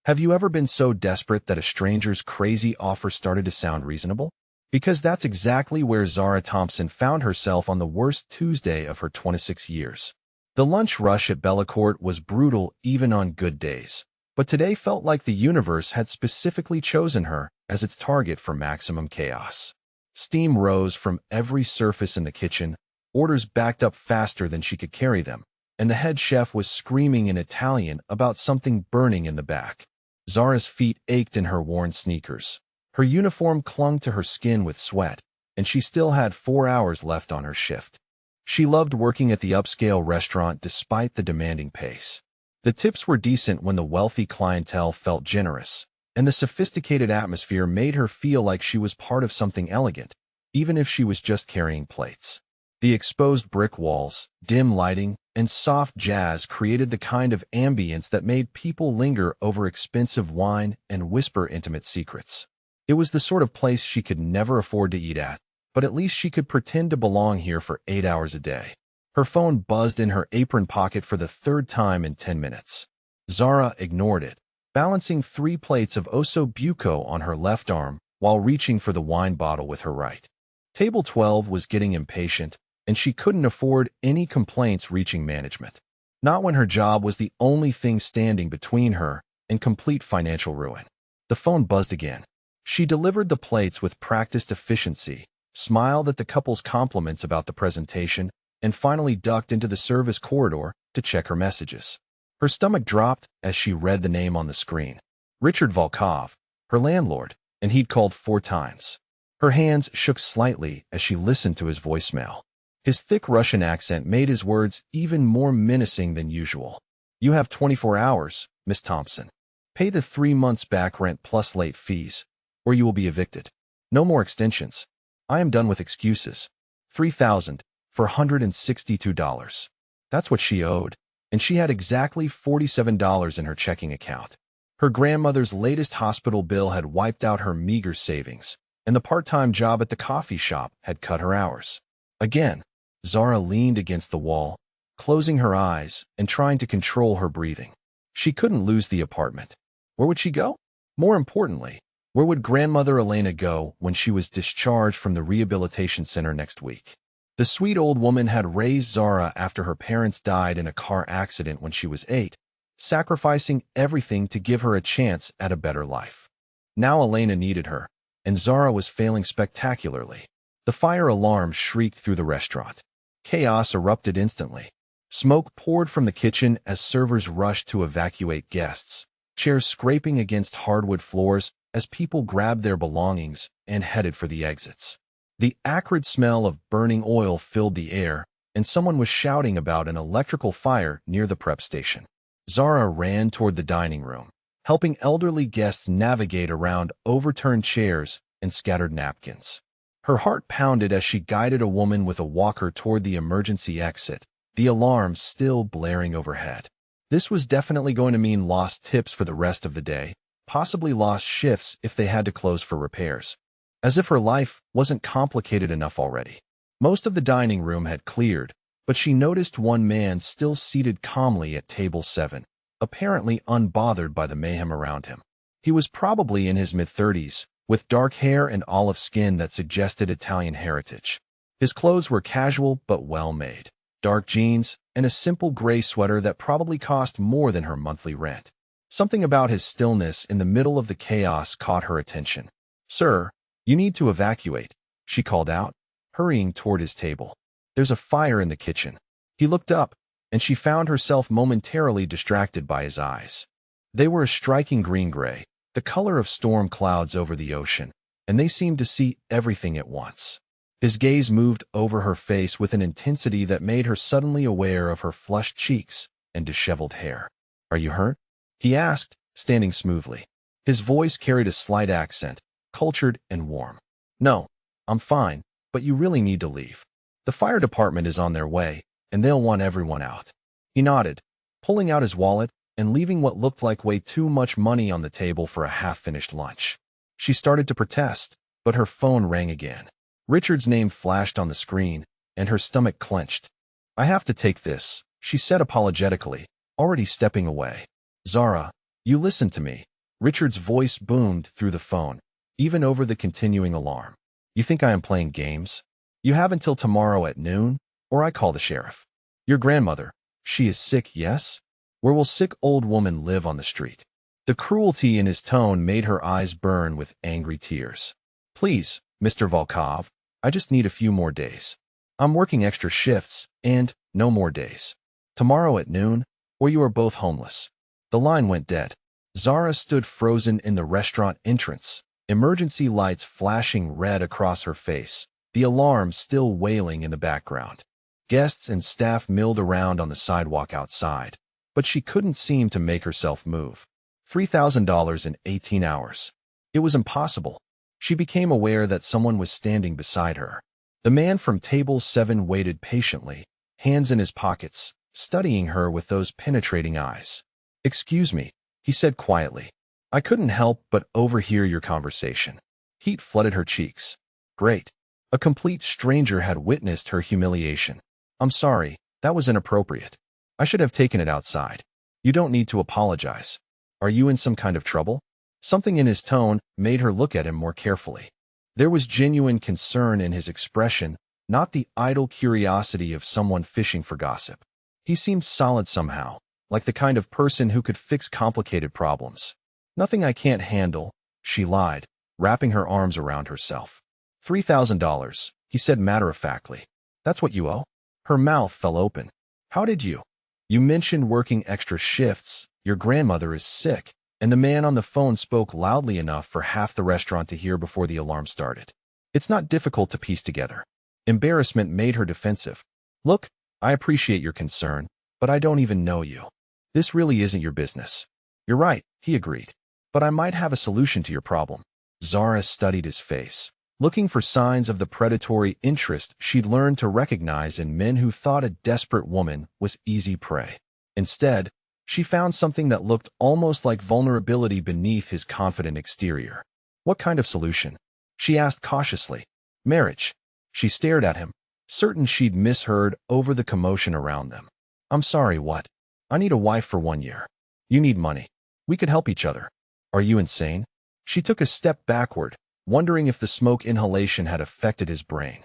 Have you ever been so desperate that a stranger's crazy offer started to sound reasonable? Because that's exactly where Zara Thompson found herself on the worst Tuesday of her 26 years. The lunch rush at Bellacourt was brutal even on good days, but today felt like the universe had specifically chosen her as its target for maximum chaos. Steam rose from every surface in the kitchen, orders backed up faster than she could carry them, and the head chef was screaming in Italian about something burning in the back. Zara's feet ached in her worn sneakers. Her uniform clung to her skin with sweat, and she still had 4 hours left on her shift. She loved working at the upscale restaurant despite the demanding pace. The tips were decent when the wealthy clientele felt generous, and the sophisticated atmosphere made her feel like she was part of something elegant, even if she was just carrying plates. The exposed brick walls, dim lighting, and soft jazz created the kind of ambience that made people linger over expensive wine and whisper intimate secrets. It was the sort of place she could never afford to eat at, but at least she could pretend to belong here for 8 hours a day. Her phone buzzed in her apron pocket for the third time in 10 minutes. Zara ignored it, balancing 3 plates of osso buco on her left arm while reaching for the wine bottle with her right. Table 12 was getting impatient, and she couldn't afford any complaints reaching management. Not when her job was the only thing standing between her and complete financial ruin. The phone buzzed again. She delivered the plates with practiced efficiency, smiled at the couple's compliments about the presentation, and finally ducked into the service corridor to check her messages. Her stomach dropped as she read the name on the screen. Richard Volkov, her landlord, and he'd called 4 times. Her hands shook slightly as she listened to his voicemail. His thick Russian accent made his words even more menacing than usual. You have 24 hours, Miss Thompson. Pay the 3 months back rent plus late fees, or you will be evicted. No more extensions. I am done with excuses. $3,462. That's what she owed, and she had exactly $47 in her checking account. Her grandmother's latest hospital bill had wiped out her meager savings, and the part-time job at the coffee shop had cut her hours. Again, Zara leaned against the wall, closing her eyes and trying to control her breathing. She couldn't lose the apartment. Where would she go? More importantly, where would grandmother Elena go when she was discharged from the rehabilitation center next week? The sweet old woman had raised Zara after her parents died in a car accident when she was 8, sacrificing everything to give her a chance at a better life. Now Elena needed her, and Zara was failing spectacularly. The fire alarm shrieked through the restaurant. Chaos erupted instantly. Smoke poured from the kitchen as servers rushed to evacuate guests, chairs scraping against hardwood floors as people grabbed their belongings and headed for the exits. The acrid smell of burning oil filled the air, and someone was shouting about an electrical fire near the prep station. Zara ran toward the dining room, helping elderly guests navigate around overturned chairs and scattered napkins. Her heart pounded as she guided a woman with a walker toward the emergency exit, the alarm still blaring overhead. This was definitely going to mean lost tips for the rest of the day, possibly lost shifts if they had to close for repairs. As if her life wasn't complicated enough already. Most of the dining room had cleared, but she noticed one man still seated calmly at table 7, apparently unbothered by the mayhem around him. He was probably in his mid-30s, with dark hair and olive skin that suggested Italian heritage. His clothes were casual but well-made. Dark jeans and a simple gray sweater that probably cost more than her monthly rent. Something about his stillness in the middle of the chaos caught her attention. "Sir, you need to evacuate," she called out, hurrying toward his table. "There's a fire in the kitchen." He looked up, and she found herself momentarily distracted by his eyes. They were a striking green-gray, the color of storm clouds over the ocean, and they seemed to see everything at once. His gaze moved over her face with an intensity that made her suddenly aware of her flushed cheeks and disheveled hair. "Are you hurt?" he asked, standing smoothly. His voice carried a slight accent, cultured and warm. "No, I'm fine, but you really need to leave. The fire department is on their way, and they'll want everyone out." He nodded, pulling out his wallet and leaving what looked like way too much money on the table for a half-finished lunch. She started to protest, but her phone rang again. Richard's name flashed on the screen, and her stomach clenched. "I have to take this," she said apologetically, already stepping away. "Zara, you listen to me. Richard's voice boomed through the phone, even over the continuing alarm. You think I am playing games? You have until tomorrow at noon, or I call the sheriff. Your grandmother, she is sick, yes? Where will sick old woman live on the street? The cruelty in his tone made her eyes burn with angry tears. Please, Mr. Volkov, I just need a few more days. I'm working extra shifts, and no more days. Tomorrow at noon, or you are both homeless. The line went dead. Zara stood frozen in the restaurant entrance, emergency lights flashing red across her face, the alarm still wailing in the background. Guests and staff milled around on the sidewalk outside, but she couldn't seem to make herself move. $3,000 in 18 hours. It was impossible. She became aware that someone was standing beside her. The man from table 7 waited patiently, hands in his pockets, studying her with those penetrating eyes. Excuse me, he said quietly. I couldn't help but overhear your conversation. Heat flooded her cheeks. Great. A complete stranger had witnessed her humiliation. I'm sorry, that was inappropriate. I should have taken it outside. You don't need to apologize. Are you in some kind of trouble? Something in his tone made her look at him more carefully. There was genuine concern in his expression, not the idle curiosity of someone fishing for gossip. He seemed solid somehow, like the kind of person who could fix complicated problems. Nothing I can't handle, she lied, wrapping her arms around herself. $3,000, he said matter-of-factly. That's what you owe? Her mouth fell open. How did you? You mentioned working extra shifts, your grandmother is sick, and the man on the phone spoke loudly enough for half the restaurant to hear before the alarm started. It's not difficult to piece together. Embarrassment made her defensive. Look, I appreciate your concern, but I don't even know you. This really isn't your business. You're right, he agreed. But I might have a solution to your problem. Zara studied his face, looking for signs of the predatory interest she'd learned to recognize in men who thought a desperate woman was easy prey. Instead, she found something that looked almost like vulnerability beneath his confident exterior. What kind of solution? She asked cautiously. Marriage. She stared at him, certain she'd misheard over the commotion around them. I'm sorry, what? I need a wife for 1 year. You need money. We could help each other. Are you insane? She took a step backward, wondering if the smoke inhalation had affected his brain.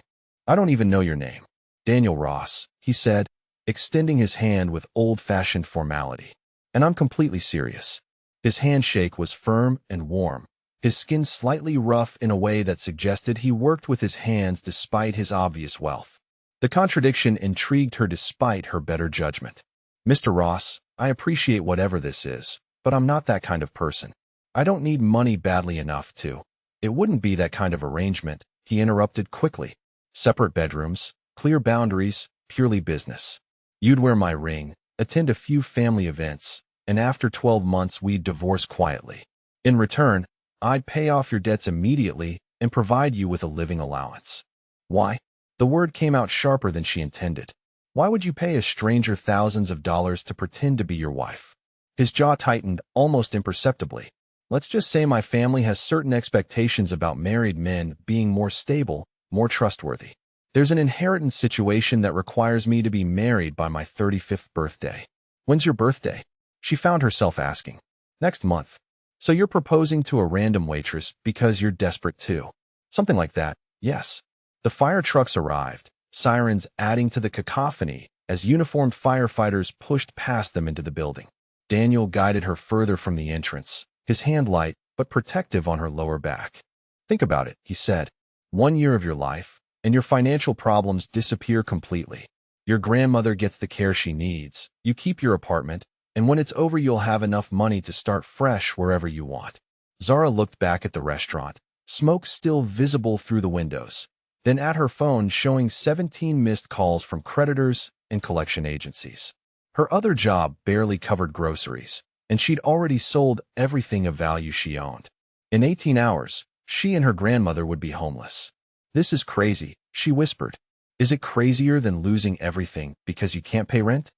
I don't even know your name. Daniel Ross, he said, extending his hand with old-fashioned formality. And I'm completely serious. His handshake was firm and warm, his skin slightly rough in a way that suggested he worked with his hands despite his obvious wealth. The contradiction intrigued her despite her better judgment. Mr. Ross, I appreciate whatever this is, but I'm not that kind of person. I don't need money badly enough to. It wouldn't be that kind of arrangement, he interrupted quickly. Separate bedrooms, clear boundaries, purely business. You'd wear my ring, attend a few family events, and after 12 months we'd divorce quietly. In return, I'd pay off your debts immediately and provide you with a living allowance. Why? The word came out sharper than she intended. Why would you pay a stranger thousands of dollars to pretend to be your wife? His jaw tightened almost imperceptibly. Let's just say my family has certain expectations about married men being more stable, more trustworthy. There's an inheritance situation that requires me to be married by my 35th birthday. When's your birthday? She found herself asking. Next month. So you're proposing to a random waitress because you're desperate too. Something like that, yes. The fire trucks arrived, sirens adding to the cacophony as uniformed firefighters pushed past them into the building. Daniel guided her further from the entrance, his hand light but protective on her lower back. Think about it, he said. 1 year of your life, and your financial problems disappear completely. Your grandmother gets the care she needs, you keep your apartment, and when it's over you'll have enough money to start fresh wherever you want. Zara looked back at the restaurant, smoke still visible through the windows, then at her phone showing 17 missed calls from creditors and collection agencies. Her other job barely covered groceries, and she'd already sold everything of value she owned. In 18 hours, she and her grandmother would be homeless. This is crazy, she whispered. Is it crazier than losing everything because you can't pay rent?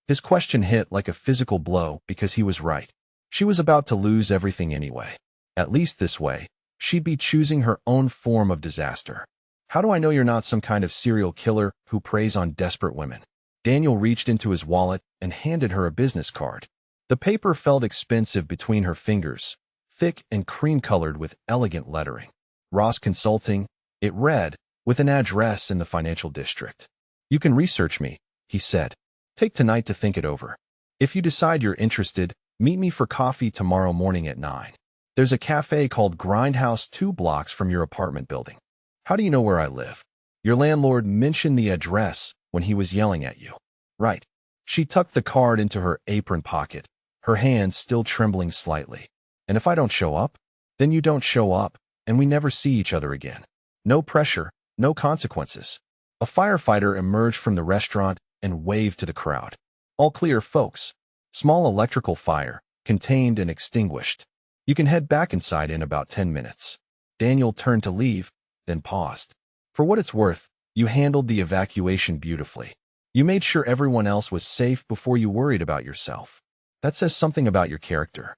His question hit like a physical blow because he was right. She was about to lose everything anyway. At least this way, she'd be choosing her own form of disaster. How do I know you're not some kind of serial killer who preys on desperate women? Daniel reached into his wallet and handed her a business card. The paper felt expensive between her fingers, thick and cream-colored with elegant lettering. Ross Consulting, it read, with an address in the financial district. You can research me, he said. Take tonight to think it over. If you decide you're interested, meet me for coffee tomorrow morning at 9. There's a cafe called Grindhouse 2 blocks from your apartment building. How do you know where I live? Your landlord mentioned the address when he was yelling at you. Right. She tucked the card into her apron pocket, her hands still trembling slightly. And if I don't show up? Then you don't show up, and we never see each other again. No pressure, no consequences. A firefighter emerged from the restaurant and waved to the crowd. All clear, folks. Small electrical fire, contained and extinguished. You can head back inside in about 10 minutes. Daniel turned to leave, then paused. For what it's worth, you handled the evacuation beautifully. You made sure everyone else was safe before you worried about yourself. That says something about your character.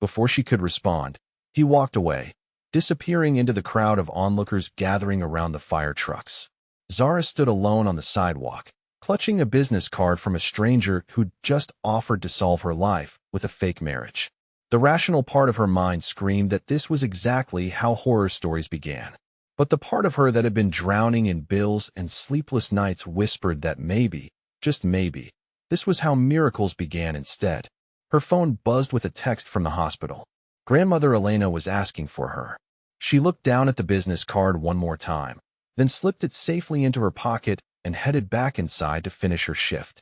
Before she could respond, he walked away, disappearing into the crowd of onlookers gathering around the fire trucks. Zara stood alone on the sidewalk, clutching a business card from a stranger who'd just offered to solve her life with a fake marriage. The rational part of her mind screamed that this was exactly how horror stories began. But the part of her that had been drowning in bills and sleepless nights whispered that maybe, just maybe, this was how miracles began instead. Her phone buzzed with a text from the hospital. Grandmother Elena was asking for her. She looked down at the business card one more time, then slipped it safely into her pocket and headed back inside to finish her shift.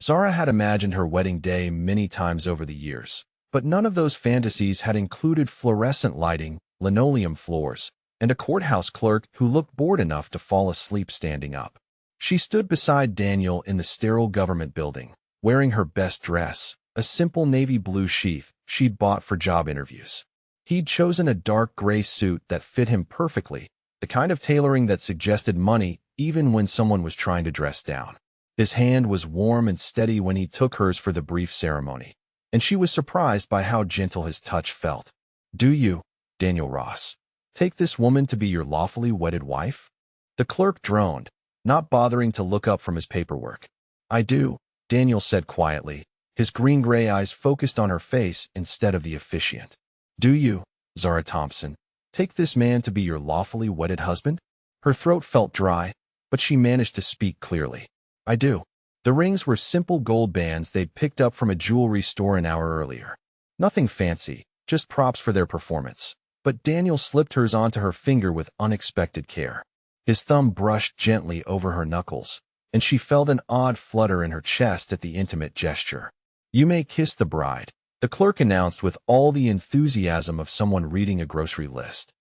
Zara had imagined her wedding day many times over the years, but none of those fantasies had included fluorescent lighting, linoleum floors, and a courthouse clerk who looked bored enough to fall asleep standing up. She stood beside Daniel in the sterile government building, wearing her best dress, a simple navy blue sheath she'd bought for job interviews. He'd chosen a dark gray suit that fit him perfectly, the kind of tailoring that suggested money even when someone was trying to dress down. His hand was warm and steady when he took hers for the brief ceremony, and she was surprised by how gentle his touch felt. Do you, Daniel Ross, take this woman to be your lawfully wedded wife? The clerk droned, not bothering to look up from his paperwork. I do, Daniel said quietly, his green-gray eyes focused on her face instead of the officiant. Do you, Zara Thompson, take this man to be your lawfully wedded husband? Her throat felt dry, but she managed to speak clearly. I do. The rings were simple gold bands they'd picked up from a jewelry store an hour earlier. Nothing fancy, just props for their performance. But Daniel slipped hers onto her finger with unexpected care. His thumb brushed gently over her knuckles, and she felt an odd flutter in her chest at the intimate gesture. You may kiss the bride, the clerk announced with all the enthusiasm of someone reading a grocery list.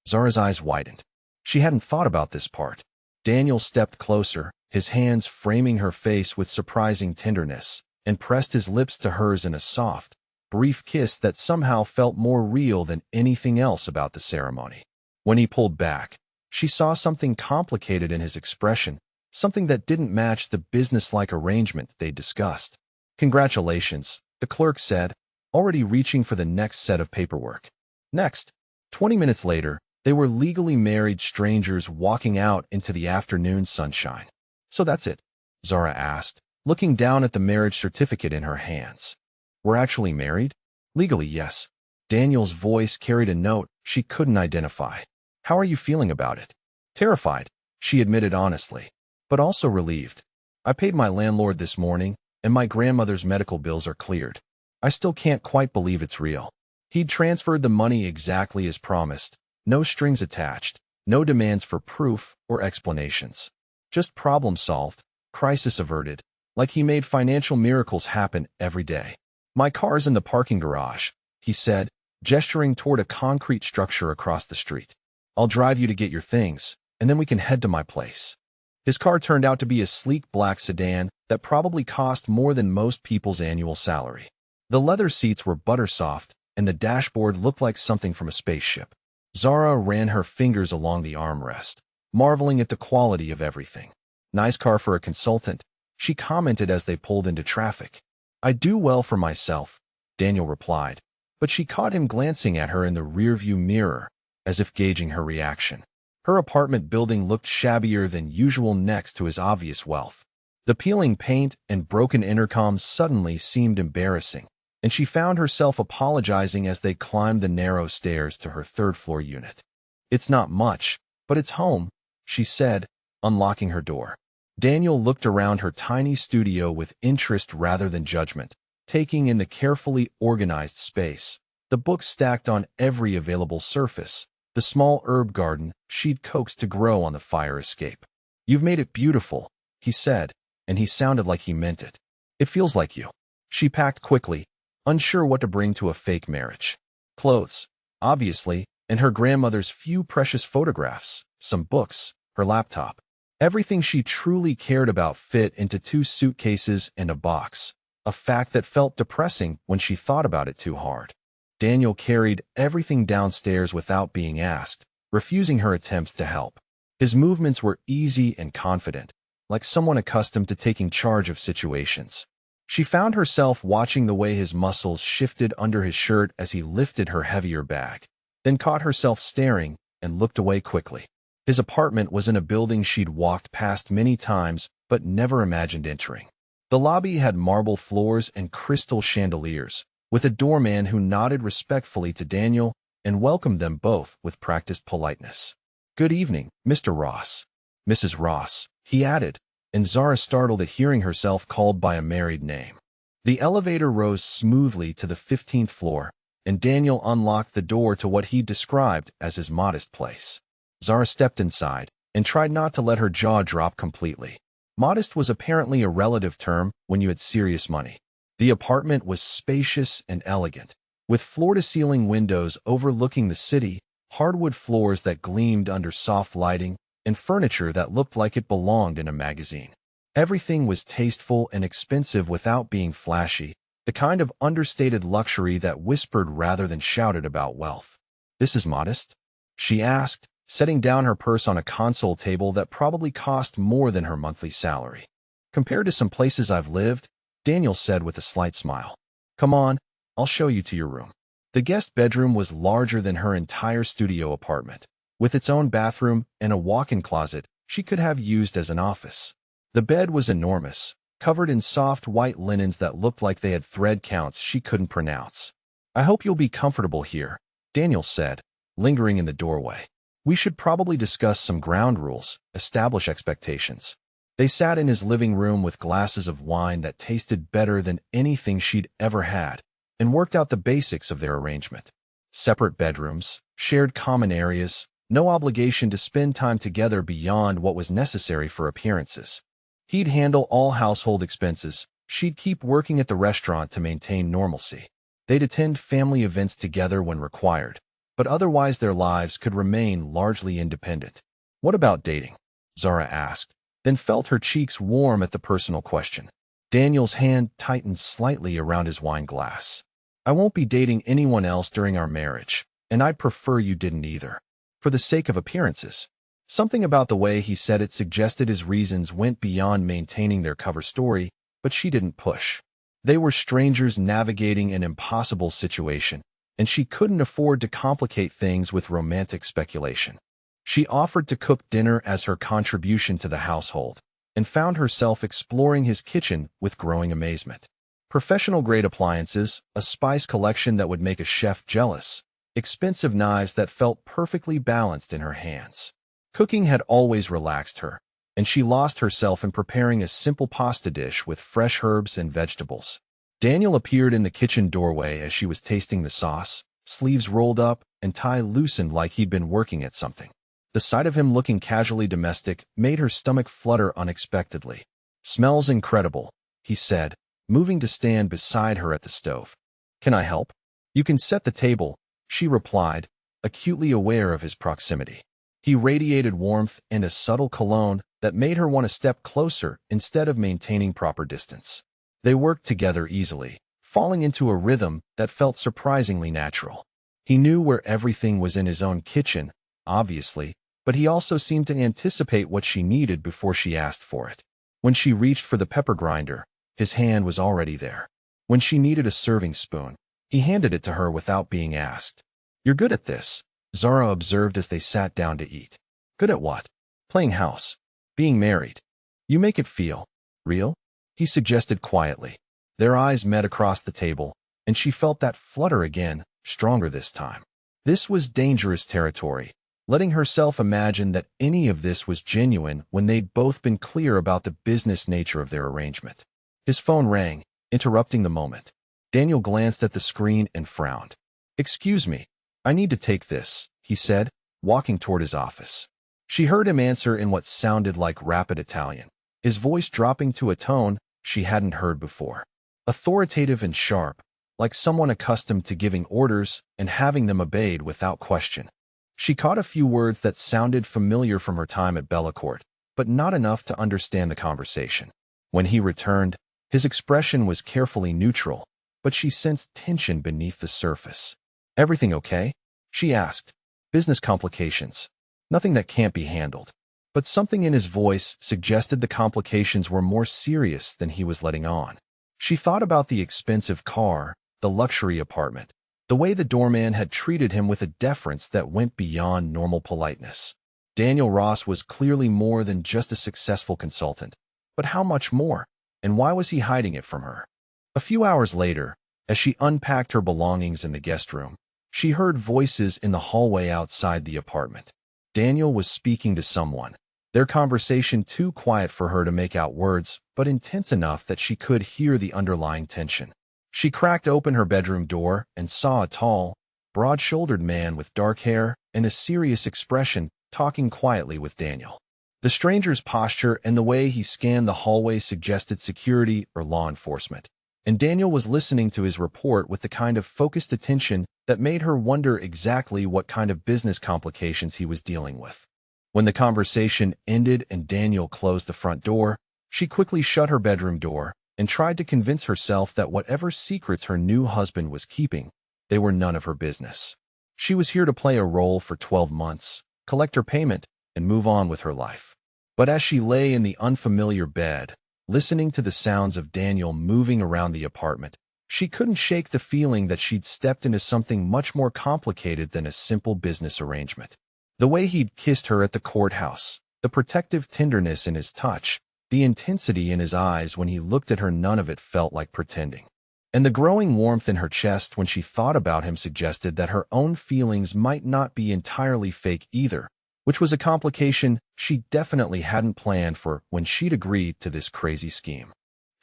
Zara's eyes widened. She hadn't thought about this part. Daniel stepped closer, his hands framing her face with surprising tenderness, and pressed his lips to hers in a soft, brief kiss that somehow felt more real than anything else about the ceremony. When he pulled back, she saw something complicated in his expression, something that didn't match the businesslike arrangement they'd discussed. Congratulations, the clerk said, already reaching for the next set of paperwork. Next, 20 minutes later, they were legally married strangers walking out into the afternoon sunshine. So that's it? Zara asked, looking down at the marriage certificate in her hands. We're actually married? Legally, yes. Daniel's voice carried a note she couldn't identify. How are you feeling about it? Terrified, she admitted honestly, but also relieved. I paid my landlord this morning, and my grandmother's medical bills are cleared. I still can't quite believe it's real. He'd transferred the money exactly as promised, no strings attached, no demands for proof or explanations. Just problem solved, crisis averted, like he made financial miracles happen every day. My car's in the parking garage, he said, gesturing toward a concrete structure across the street. I'll drive you to get your things, and then we can head to my place. His car turned out to be a sleek black sedan that probably cost more than most people's annual salary. The leather seats were butter-soft, and the dashboard looked like something from a spaceship. Zara ran her fingers along the armrest, marveling at the quality of everything. Nice car for a consultant, she commented as they pulled into traffic. I do well for myself, Daniel replied, but she caught him glancing at her in the rearview mirror, as if gauging her reaction. Her apartment building looked shabbier than usual next to his obvious wealth. The peeling paint and broken intercoms suddenly seemed embarrassing, and she found herself apologizing as they climbed the narrow stairs to her third-floor unit. "It's not much, but it's home," she said, unlocking her door. Daniel looked around her tiny studio with interest rather than judgment, taking in the carefully organized space, the books stacked on every available surface, the small herb garden she'd coaxed to grow on the fire escape. "You've made it beautiful," he said, and he sounded like he meant it. "It feels like you." She packed quickly, unsure what to bring to a fake marriage. Clothes, obviously, and her grandmother's few precious photographs, some books, her laptop. Everything she truly cared about fit into 2 suitcases and a box, a fact that felt depressing when she thought about it too hard. Daniel carried everything downstairs without being asked, refusing her attempts to help. His movements were easy and confident, like someone accustomed to taking charge of situations. She found herself watching the way his muscles shifted under his shirt as he lifted her heavier bag, then caught herself staring and looked away quickly. His apartment was in a building she'd walked past many times but never imagined entering. The lobby had marble floors and crystal chandeliers, with a doorman who nodded respectfully to Daniel and welcomed them both with practiced politeness. "Good evening, Mr. Ross." "Mrs. Ross," he added, and Zara startled at hearing herself called by a married name. The elevator rose smoothly to the 15th floor, and Daniel unlocked the door to what he described as his modest place. Zara stepped inside and tried not to let her jaw drop completely. Modest was apparently a relative term when you had serious money. The apartment was spacious and elegant, with floor-to-ceiling windows overlooking the city, hardwood floors that gleamed under soft lighting, and furniture that looked like it belonged in a magazine. Everything was tasteful and expensive without being flashy, the kind of understated luxury that whispered rather than shouted about wealth. "This is modest?" she asked, setting down her purse on a console table that probably cost more than her monthly salary. "Compared to some places I've lived," Daniel said with a slight smile. "Come on, I'll show you to your room." The guest bedroom was larger than her entire studio apartment, with its own bathroom and a walk-in closet she could have used as an office. The bed was enormous, covered in soft white linens that looked like they had thread counts she couldn't pronounce. "I hope you'll be comfortable here," Daniel said, lingering in the doorway. "We should probably discuss some ground rules, establish expectations." They sat in his living room with glasses of wine that tasted better than anything she'd ever had, and worked out the basics of their arrangement. Separate bedrooms, shared common areas, no obligation to spend time together beyond what was necessary for appearances. He'd handle all household expenses, she'd keep working at the restaurant to maintain normalcy. They'd attend family events together when required, but otherwise their lives could remain largely independent. "What about dating?" Zara asked, then felt her cheeks warm at the personal question. Daniel's hand tightened slightly around his wine glass. "I won't be dating anyone else during our marriage, and I'd prefer you didn't either. For the sake of appearances." Something about the way he said it suggested his reasons went beyond maintaining their cover story, but she didn't push. They were strangers navigating an impossible situation, and she couldn't afford to complicate things with romantic speculation. She offered to cook dinner as her contribution to the household, and found herself exploring his kitchen with growing amazement. Professional-grade appliances, a spice collection that would make a chef jealous, expensive knives that felt perfectly balanced in her hands. Cooking had always relaxed her, and she lost herself in preparing a simple pasta dish with fresh herbs and vegetables. Daniel appeared in the kitchen doorway as she was tasting the sauce, sleeves rolled up and tie loosened like he'd been working at something. The sight of him looking casually domestic made her stomach flutter unexpectedly. "Smells incredible," he said, moving to stand beside her at the stove. "Can I help?" "You can set the table," she replied, acutely aware of his proximity. He radiated warmth and a subtle cologne that made her want to step closer instead of maintaining proper distance. They worked together easily, falling into a rhythm that felt surprisingly natural. He knew where everything was in his own kitchen, obviously, but he also seemed to anticipate what she needed before she asked for it. When she reached for the pepper grinder, his hand was already there. When she needed a serving spoon, he handed it to her without being asked. "You're good at this," Zara observed as they sat down to eat. "Good at what?" "Playing house. Being married. You make it feel real," he suggested quietly. Their eyes met across the table, and she felt that flutter again, stronger this time. This was dangerous territory, letting herself imagine that any of this was genuine when they'd both been clear about the business nature of their arrangement. His phone rang, interrupting the moment. Daniel glanced at the screen and frowned. "Excuse me, I need to take this," he said, walking toward his office. She heard him answer in what sounded like rapid Italian, his voice dropping to a tone she hadn't heard before. Authoritative and sharp, like someone accustomed to giving orders and having them obeyed without question. She caught a few words that sounded familiar from her time at Bellecourt, but not enough to understand the conversation. When he returned, his expression was carefully neutral, but she sensed tension beneath the surface. "Everything okay?" she asked. "Business complications. Nothing that can't be handled." But something in his voice suggested the complications were more serious than he was letting on. She thought about the expensive car, the luxury apartment, the way the doorman had treated him with a deference that went beyond normal politeness. Daniel Ross was clearly more than just a successful consultant. But how much more? And why was he hiding it from her? A few hours later, as she unpacked her belongings in the guest room, she heard voices in the hallway outside the apartment. Daniel was speaking to someone, their conversation too quiet for her to make out words, but intense enough that she could hear the underlying tension. She cracked open her bedroom door and saw a tall, broad-shouldered man with dark hair and a serious expression talking quietly with Daniel. The stranger's posture and the way he scanned the hallway suggested security or law enforcement, and Daniel was listening to his report with the kind of focused attention that made her wonder exactly what kind of business complications he was dealing with. When the conversation ended and Daniel closed the front door, she quickly shut her bedroom door and tried to convince herself that whatever secrets her new husband was keeping, they were none of her business. She was here to play a role for 12 months, collect her payment, and move on with her life. But as she lay in the unfamiliar bed, listening to the sounds of Daniel moving around the apartment, she couldn't shake the feeling that she'd stepped into something much more complicated than a simple business arrangement. The way he'd kissed her at the courthouse, the protective tenderness in his touch, the intensity in his eyes when he looked at her, none of it felt like pretending. And the growing warmth in her chest when she thought about him suggested that her own feelings might not be entirely fake either, which was a complication she definitely hadn't planned for when she'd agreed to this crazy scheme.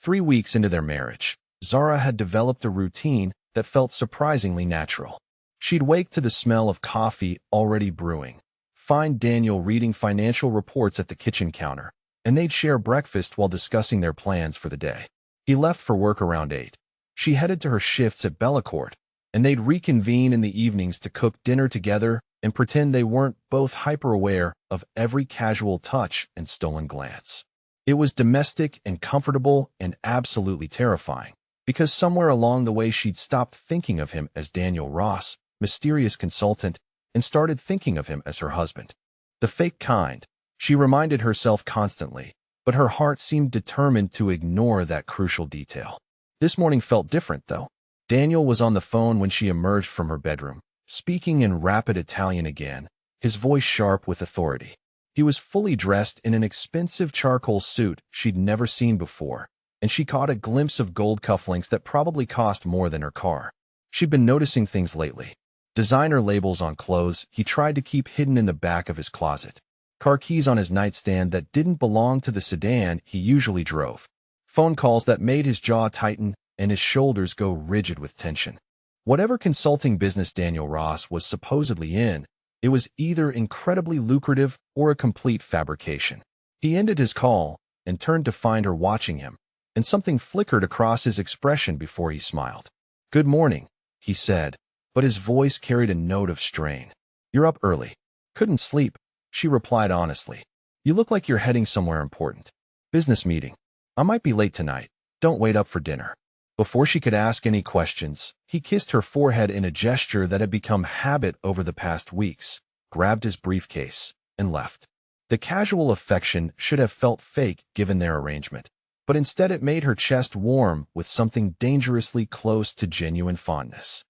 3 weeks into their marriage, Zara had developed a routine that felt surprisingly natural. She'd wake to the smell of coffee already brewing, find Daniel reading financial reports at the kitchen counter, and they'd share breakfast while discussing their plans for the day. He left for work around 8. She headed to her shifts at Bellecourt, and they'd reconvene in the evenings to cook dinner together and pretend they weren't both hyper-aware of every casual touch and stolen glance. It was domestic and comfortable and absolutely terrifying, because somewhere along the way she'd stopped thinking of him as Daniel Ross, mysterious consultant, and started thinking of him as her husband. The fake kind, she reminded herself constantly, but her heart seemed determined to ignore that crucial detail. This morning felt different, though. Daniel was on the phone when she emerged from her bedroom, speaking in rapid Italian again, his voice sharp with authority. He was fully dressed in an expensive charcoal suit she'd never seen before, and she caught a glimpse of gold cufflinks that probably cost more than her car. She'd been noticing things lately. Designer labels on clothes he tried to keep hidden in the back of his closet. Car keys on his nightstand that didn't belong to the sedan he usually drove. Phone calls that made his jaw tighten and his shoulders go rigid with tension. Whatever consulting business Daniel Ross was supposedly in, it was either incredibly lucrative or a complete fabrication. He ended his call and turned to find her watching him, and something flickered across his expression before he smiled. "Good morning," he said, but his voice carried a note of strain. "You're up early." "Couldn't sleep," she replied honestly. "You look like you're heading somewhere important." "Business meeting. I might be late tonight. Don't wait up for dinner." Before she could ask any questions, he kissed her forehead in a gesture that had become habit over the past weeks, grabbed his briefcase, and left. The casual affection should have felt fake given their arrangement, but instead it made her chest warm with something dangerously close to genuine fondness.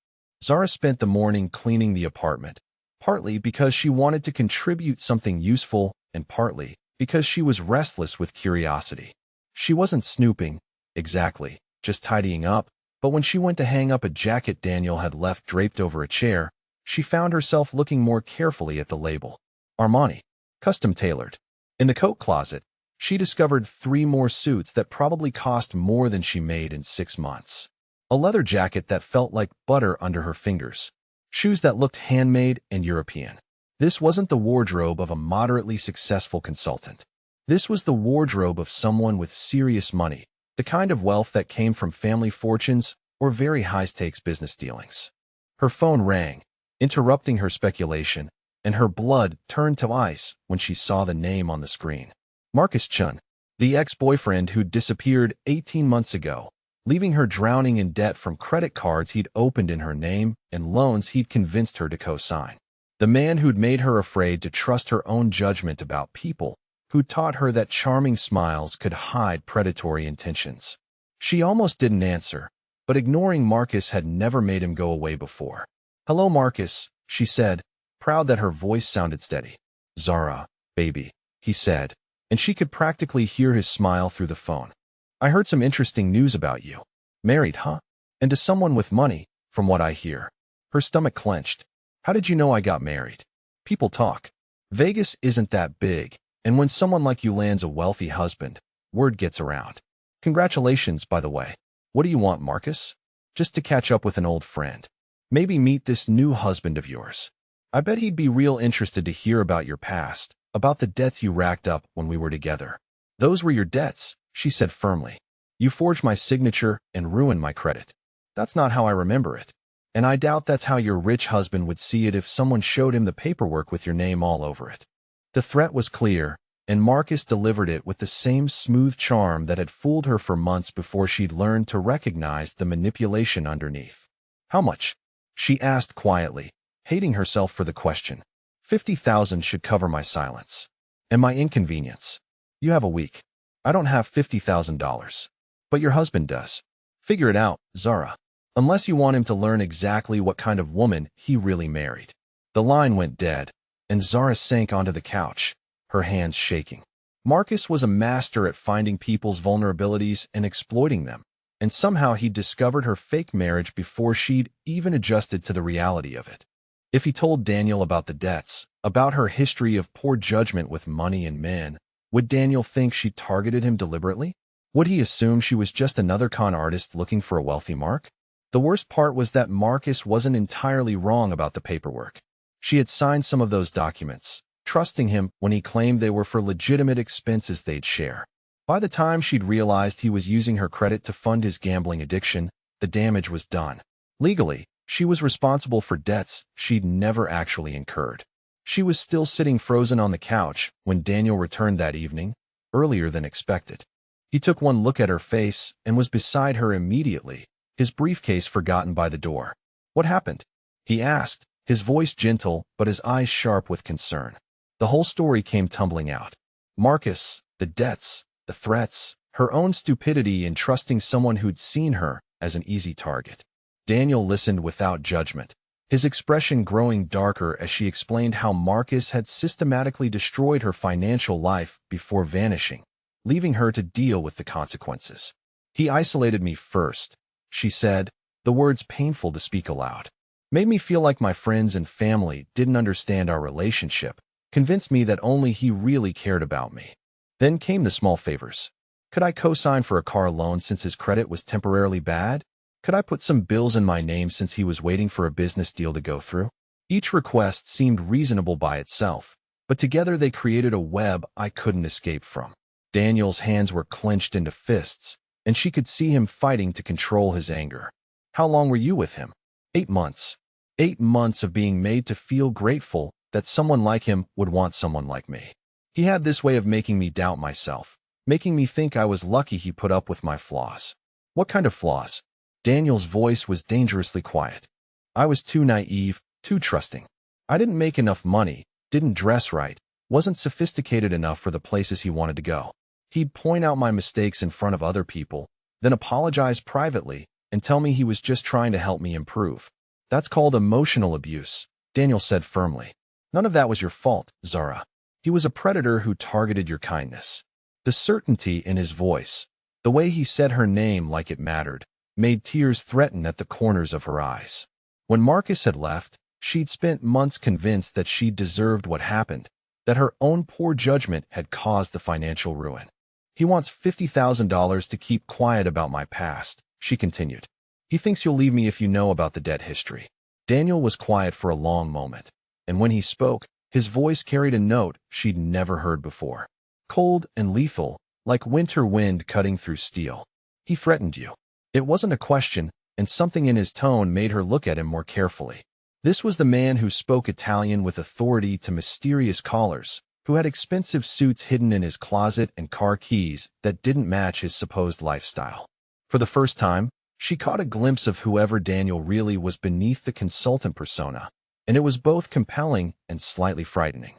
Zara spent the morning cleaning the apartment, partly because she wanted to contribute something useful and partly because she was restless with curiosity. She wasn't snooping, exactly, just tidying up, But when she went to hang up a jacket Daniel had left draped over a chair, she found herself looking more carefully at the label. Armani. Custom tailored. In the coat closet, she discovered 3 more suits that probably cost more than she made in 6 months. A leather jacket that felt like butter under her fingers. Shoes that looked handmade and European. This wasn't the wardrobe of a moderately successful consultant. This was the wardrobe of someone with serious money, the kind of wealth that came from family fortunes or very high-stakes business dealings. Her phone rang, interrupting her speculation, and her blood turned to ice when she saw the name on the screen. Marcus Chun, the ex-boyfriend who'd disappeared 18 months ago, leaving her drowning in debt from credit cards he'd opened in her name and loans he'd convinced her to co-sign. The man who'd made her afraid to trust her own judgment about people, who taught her that charming smiles could hide predatory intentions. She almost didn't answer, but ignoring Marcus had never made him go away before. "Hello, Marcus," she said, proud that her voice sounded steady. "Zara, baby," he said, and she could practically hear his smile through the phone. "I heard some interesting news about you. Married, huh? And to someone with money, from what I hear." Her stomach clenched. "How did you know I got married?" "People talk. Vegas isn't that big, and when someone like you lands a wealthy husband, word gets around." "Congratulations, by the way. What do you want, Marcus?" "Just to catch up with an old friend. Maybe meet this new husband of yours. I bet he'd be real interested to hear about your past, about the debts you racked up when we were together." "Those were your debts," she said firmly. "You forged my signature and ruined my credit." "That's not how I remember it. And I doubt that's how your rich husband would see it if someone showed him the paperwork with your name all over it." The threat was clear, and Marcus delivered it with the same smooth charm that had fooled her for months before she'd learned to recognize the manipulation underneath. "How much?" she asked quietly, hating herself for the question. 50,000 should cover my silence. And my inconvenience. You have a week. I don't have $50,000. But your husband does. Figure it out, Zara. Unless you want him to learn exactly what kind of woman he really married." The line went dead, and Zara sank onto the couch, her hands shaking. Marcus was a master at finding people's vulnerabilities and exploiting them, and somehow he'd discovered her fake marriage before she'd even adjusted to the reality of it. If he told Daniel about the debts, about her history of poor judgment with money and men, would Daniel think she targeted him deliberately? Would he assume she was just another con artist looking for a wealthy mark? The worst part was that Marcus wasn't entirely wrong about the paperwork. She had signed some of those documents, trusting him when he claimed they were for legitimate expenses they'd share. By the time she'd realized he was using her credit to fund his gambling addiction, the damage was done. Legally, she was responsible for debts she'd never actually incurred. She was still sitting frozen on the couch when Daniel returned that evening, earlier than expected. He took one look at her face and was beside her immediately, his briefcase forgotten by the door. "What happened?" he asked, his voice gentle but his eyes sharp with concern. The whole story came tumbling out. Marcus, the debts, the threats, her own stupidity in trusting someone who'd seen her as an easy target. Daniel listened without judgment, his expression growing darker as she explained how Marcus had systematically destroyed her financial life before vanishing, leaving her to deal with the consequences. "He isolated me first," she said, the words painful to speak aloud. "Made me feel like my friends and family didn't understand our relationship, convinced me that only he really cared about me. Then came the small favors. Could I co-sign for a car loan since his credit was temporarily bad? Could I put some bills in my name since he was waiting for a business deal to go through?" Each request seemed reasonable by itself, but together they created a web I couldn't escape from. Daniel's hands were clenched into fists, and she could see him fighting to control his anger. "How long were you with him?" 8 months. 8 months of being made to feel grateful that someone like him would want someone like me. He had this way of making me doubt myself, making me think I was lucky he put up with my flaws. "What kind of flaws?" Daniel's voice was dangerously quiet. "I was too naive, too trusting. I didn't make enough money, didn't dress right, wasn't sophisticated enough for the places he wanted to go. He'd point out my mistakes in front of other people, then apologize privately and tell me he was just trying to help me improve. That's called emotional abuse," Daniel said firmly. "None of that was your fault, Zara. He was a predator who targeted your kindness." The certainty in his voice, the way he said her name like it mattered, made tears threaten at the corners of her eyes. When Marcus had left, she'd spent months convinced that she deserved what happened, that her own poor judgment had caused the financial ruin. He wants $50,000 to keep quiet about my past, she continued. He thinks you'll leave me if you know about the debt history. Daniel was quiet for a long moment, and when he spoke, his voice carried a note she'd never heard before. Cold and lethal, like winter wind cutting through steel. He threatened you. It wasn't a question, and something in his tone made her look at him more carefully. This was the man who spoke Italian with authority to mysterious callers, who had expensive suits hidden in his closet and car keys that didn't match his supposed lifestyle. For the first time, she caught a glimpse of whoever Daniel really was beneath the consultant persona, and it was both compelling and slightly frightening.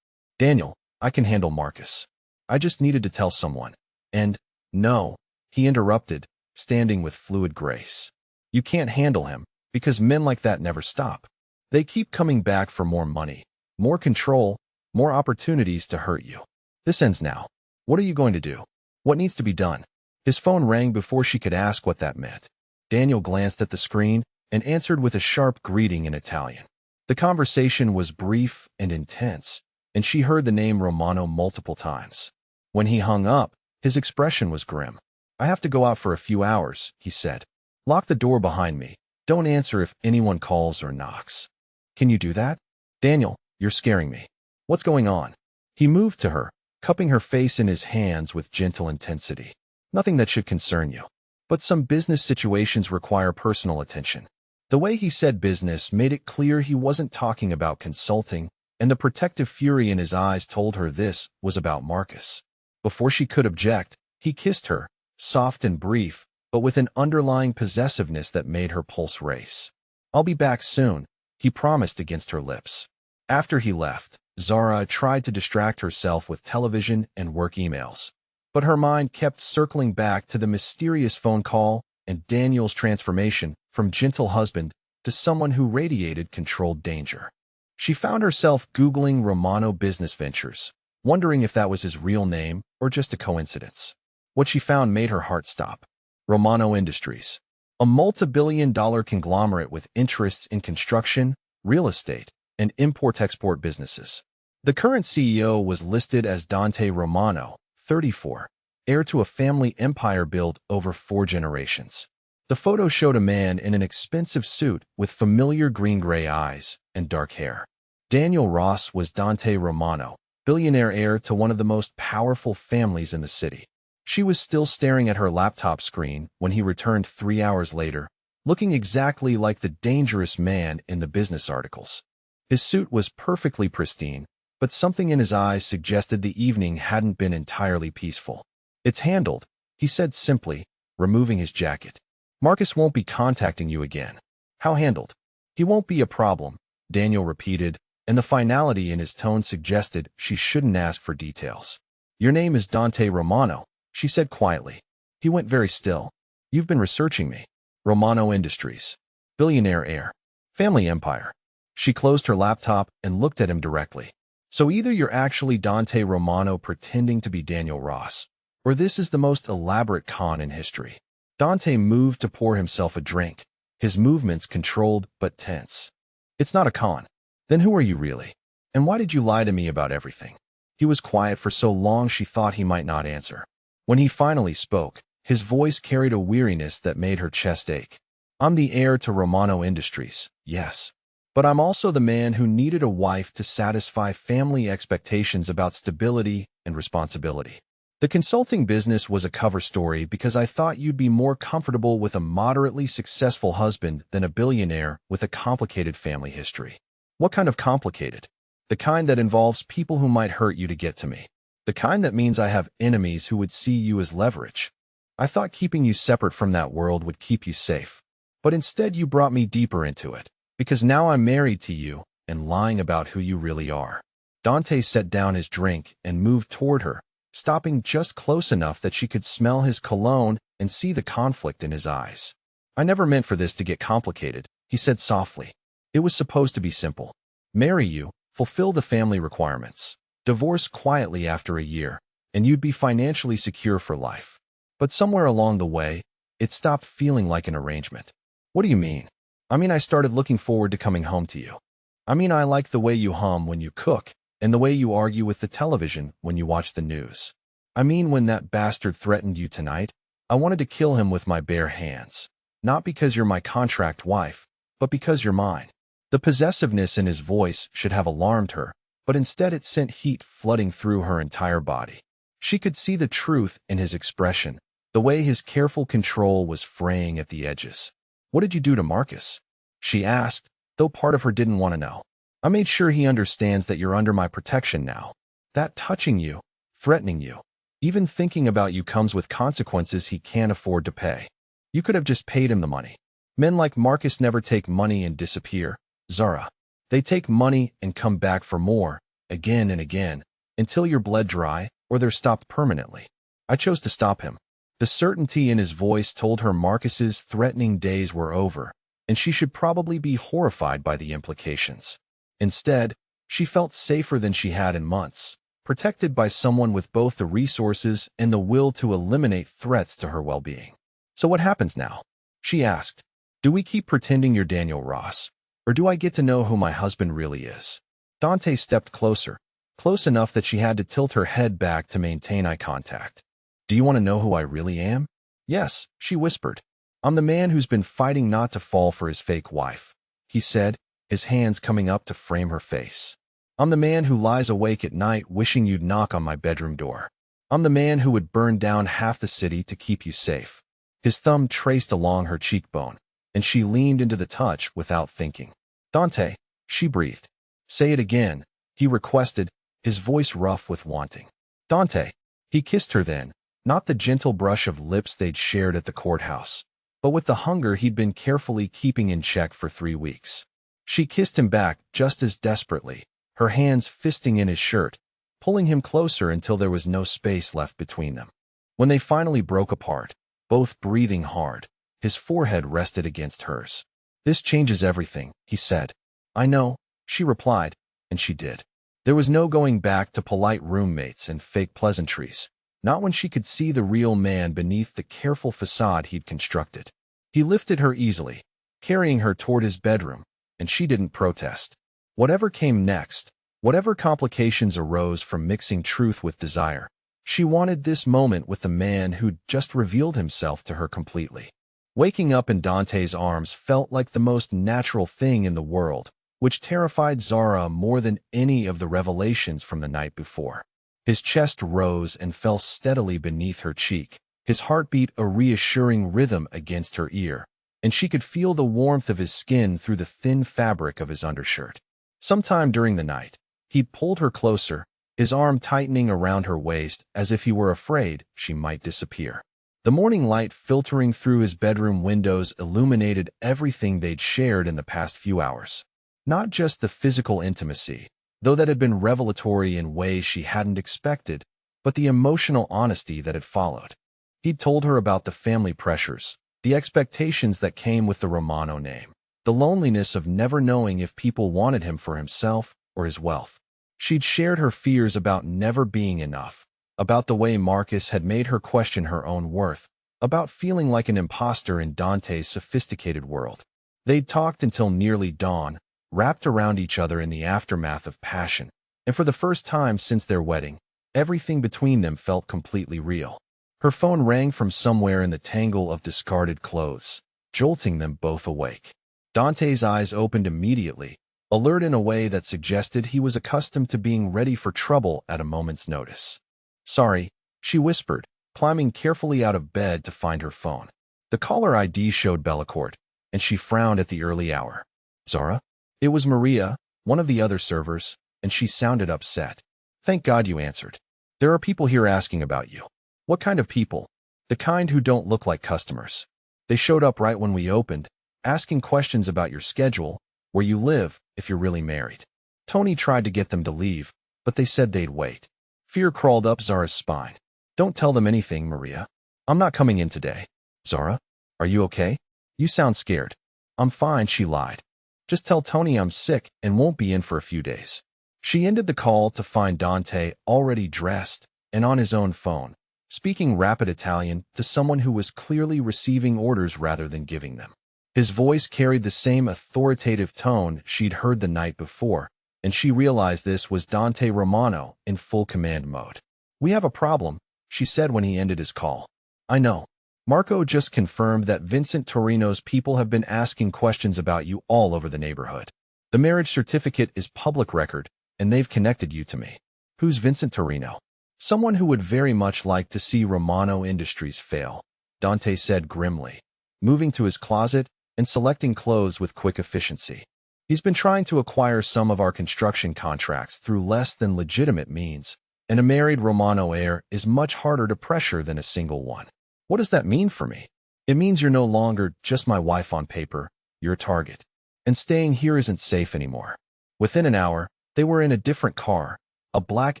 Daniel, I can handle Marcus. I just needed to tell someone. And, no, he interrupted, standing with fluid grace. You can't handle him, because men like that never stop. They keep coming back for more money, more control, more opportunities to hurt you. This ends now. What are you going to do? What needs to be done? His phone rang before she could ask what that meant. Daniel glanced at the screen and answered with a sharp greeting in Italian. The conversation was brief and intense, and she heard the name Romano multiple times. When he hung up, his expression was grim. I have to go out for a few hours, he said. Lock the door behind me. Don't answer if anyone calls or knocks. Can you do that? Daniel, you're scaring me. What's going on? He moved to her, cupping her face in his hands with gentle intensity. Nothing that should concern you. But some business situations require personal attention. The way he said business made it clear he wasn't talking about consulting, and the protective fury in his eyes told her this was about Marcus. Before she could object, he kissed her, soft and brief, but with an underlying possessiveness that made her pulse race. I'll be back soon, he promised against her lips. After he left, Zara tried to distract herself with television and work emails. But her mind kept circling back to the mysterious phone call and Daniel's transformation from gentle husband to someone who radiated controlled danger. She found herself Googling Romano Business Ventures, wondering if that was his real name or just a coincidence. What she found made her heart stop. Romano Industries, a multi-billion-dollar conglomerate with interests in construction, real estate, and import-export businesses. The current CEO was listed as Dante Romano, 34, heir to a family empire built over 4 generations. The photo showed a man in an expensive suit with familiar green-gray eyes and dark hair. Daniel Ross was Dante Romano, billionaire heir to one of the most powerful families in the city. She was still staring at her laptop screen when he returned 3 hours later, looking exactly like the dangerous man in the business articles. His suit was perfectly pristine, but something in his eyes suggested the evening hadn't been entirely peaceful. It's handled, he said simply, removing his jacket. Marcus won't be contacting you again. How handled? He won't be a problem, Daniel repeated, and the finality in his tone suggested she shouldn't ask for details. Your name is Dante Romano, she said quietly. He went very still. You've been researching me. Romano Industries. Billionaire heir. Family empire. She closed her laptop and looked at him directly. So either you're actually Dante Romano pretending to be Daniel Ross, or this is the most elaborate con in history. Dante moved to pour himself a drink, his movements controlled but tense. It's not a con. Then who are you really? And why did you lie to me about everything? He was quiet for so long she thought he might not answer. When he finally spoke, his voice carried a weariness that made her chest ache. I'm the heir to Romano Industries, yes. But I'm also the man who needed a wife to satisfy family expectations about stability and responsibility. The consulting business was a cover story because I thought you'd be more comfortable with a moderately successful husband than a billionaire with a complicated family history. What kind of complicated? The kind that involves people who might hurt you to get to me. The kind that means I have enemies who would see you as leverage. I thought keeping you separate from that world would keep you safe. But instead you brought me deeper into it, because now I'm married to you and lying about who you really are. Dante set down his drink and moved toward her, stopping just close enough that she could smell his cologne and see the conflict in his eyes. I never meant for this to get complicated, he said softly. It was supposed to be simple. Marry you, fulfill the family requirements, divorce quietly after a year, and you'd be financially secure for life. But somewhere along the way, It stopped feeling like an arrangement. What do you mean? I mean, I started looking forward to coming home to you. I mean, I like the way you hum when you cook and the way you argue with the television when you watch the news. I mean, when that bastard threatened you tonight, I wanted to kill him with my bare hands. Not because you're my contract wife, but because you're mine. The possessiveness in his voice should have alarmed her, but instead it sent heat flooding through her entire body. She could see the truth in his expression, the way his careful control was fraying at the edges. What did you do to Marcus? She asked, though part of her didn't want to know. I made sure he understands that you're under my protection now. That touching you, threatening you, even thinking about you comes with consequences he can't afford to pay. You could have just paid him the money. Men like Marcus never take money and disappear, Zara. They take money and come back for more, again and again, until you're bled dry or they're stopped permanently. I chose to stop him. The certainty in his voice told her Marcus's threatening days were over, and she should probably be horrified by the implications. Instead, she felt safer than she had in months, protected by someone with both the resources and the will to eliminate threats to her well-being. So what happens now? She asked. Do we keep pretending you're Daniel Ross, or do I get to know who my husband really is? Dante stepped closer, close enough that she had to tilt her head back to maintain eye contact. Do you want to know who I really am? Yes, she whispered. I'm the man who's been fighting not to fall for his fake wife, he said, his hands coming up to frame her face. I'm the man who lies awake at night wishing you'd knock on my bedroom door. I'm the man who would burn down half the city to keep you safe. His thumb traced along her cheekbone, and she leaned into the touch without thinking. Dante, she breathed. Say it again, he requested, his voice rough with wanting. Dante. He kissed her then, not the gentle brush of lips they'd shared at the courthouse, but with the hunger he'd been carefully keeping in check for 3 weeks. She kissed him back just as desperately, her hands fisting in his shirt, pulling him closer until there was no space left between them. When they finally broke apart, both breathing hard, his forehead rested against hers. This changes everything, he said. I know, she replied, and she did. There was no going back to polite roommates and fake pleasantries, not when she could see the real man beneath the careful facade he'd constructed. He lifted her easily, carrying her toward his bedroom, and she didn't protest. Whatever came next, whatever complications arose from mixing truth with desire, she wanted this moment with the man who'd just revealed himself to her completely. Waking up in Dante's arms felt like the most natural thing in the world, which terrified Zara more than any of the revelations from the night before. His chest rose and fell steadily beneath her cheek, his heartbeat a reassuring rhythm against her ear, and she could feel the warmth of his skin through the thin fabric of his undershirt. Sometime during the night, he pulled her closer, his arm tightening around her waist as if he were afraid she might disappear. The morning light filtering through his bedroom windows illuminated everything they'd shared in the past few hours. Not just the physical intimacy, though that had been revelatory in ways she hadn't expected, but the emotional honesty that had followed. He'd told her about the family pressures, the expectations that came with the Romano name, the loneliness of never knowing if people wanted him for himself or his wealth. She'd shared her fears about never being enough, about the way Marcus had made her question her own worth, about feeling like an imposter in Dante's sophisticated world. They'd talked until nearly dawn, wrapped around each other in the aftermath of passion, and for the first time since their wedding, everything between them felt completely real. Her phone rang from somewhere in the tangle of discarded clothes, jolting them both awake. Dante's eyes opened immediately, alert in a way that suggested he was accustomed to being ready for trouble at a moment's notice. Sorry, she whispered, climbing carefully out of bed to find her phone. The caller ID showed Bellecourt, and she frowned at the early hour. Zara? It was Maria, one of the other servers, and she sounded upset. Thank God you answered. There are people here asking about you. What kind of people? The kind who don't look like customers. They showed up right when we opened, asking questions about your schedule, where you live, if you're really married. Tony tried to get them to leave, but they said they'd wait. Fear crawled up Zara's spine. Don't tell them anything, Maria. I'm not coming in today. Zara, are you okay? You sound scared. I'm fine, she lied. Just tell Tony I'm sick and won't be in for a few days. She ended the call to find Dante already dressed and on his own phone, speaking rapid Italian to someone who was clearly receiving orders rather than giving them. His voice carried the same authoritative tone she'd heard the night before, and she realized this was Dante Romano in full command mode. "We have a problem," she said when he ended his call. "I know. Marco just confirmed that Vincent Torino's people have been asking questions about you all over the neighborhood. The marriage certificate is public record, and they've connected you to me." "Who's Vincent Torino?" "Someone who would very much like to see Romano Industries fail," Dante said grimly, moving to his closet and selecting clothes with quick efficiency. "He's been trying to acquire some of our construction contracts through less than legitimate means, and a married Romano heir is much harder to pressure than a single one." "What does that mean for me?" "It means you're no longer just my wife on paper, you're a target. And staying here isn't safe anymore." Within an hour, they were in a different car, a black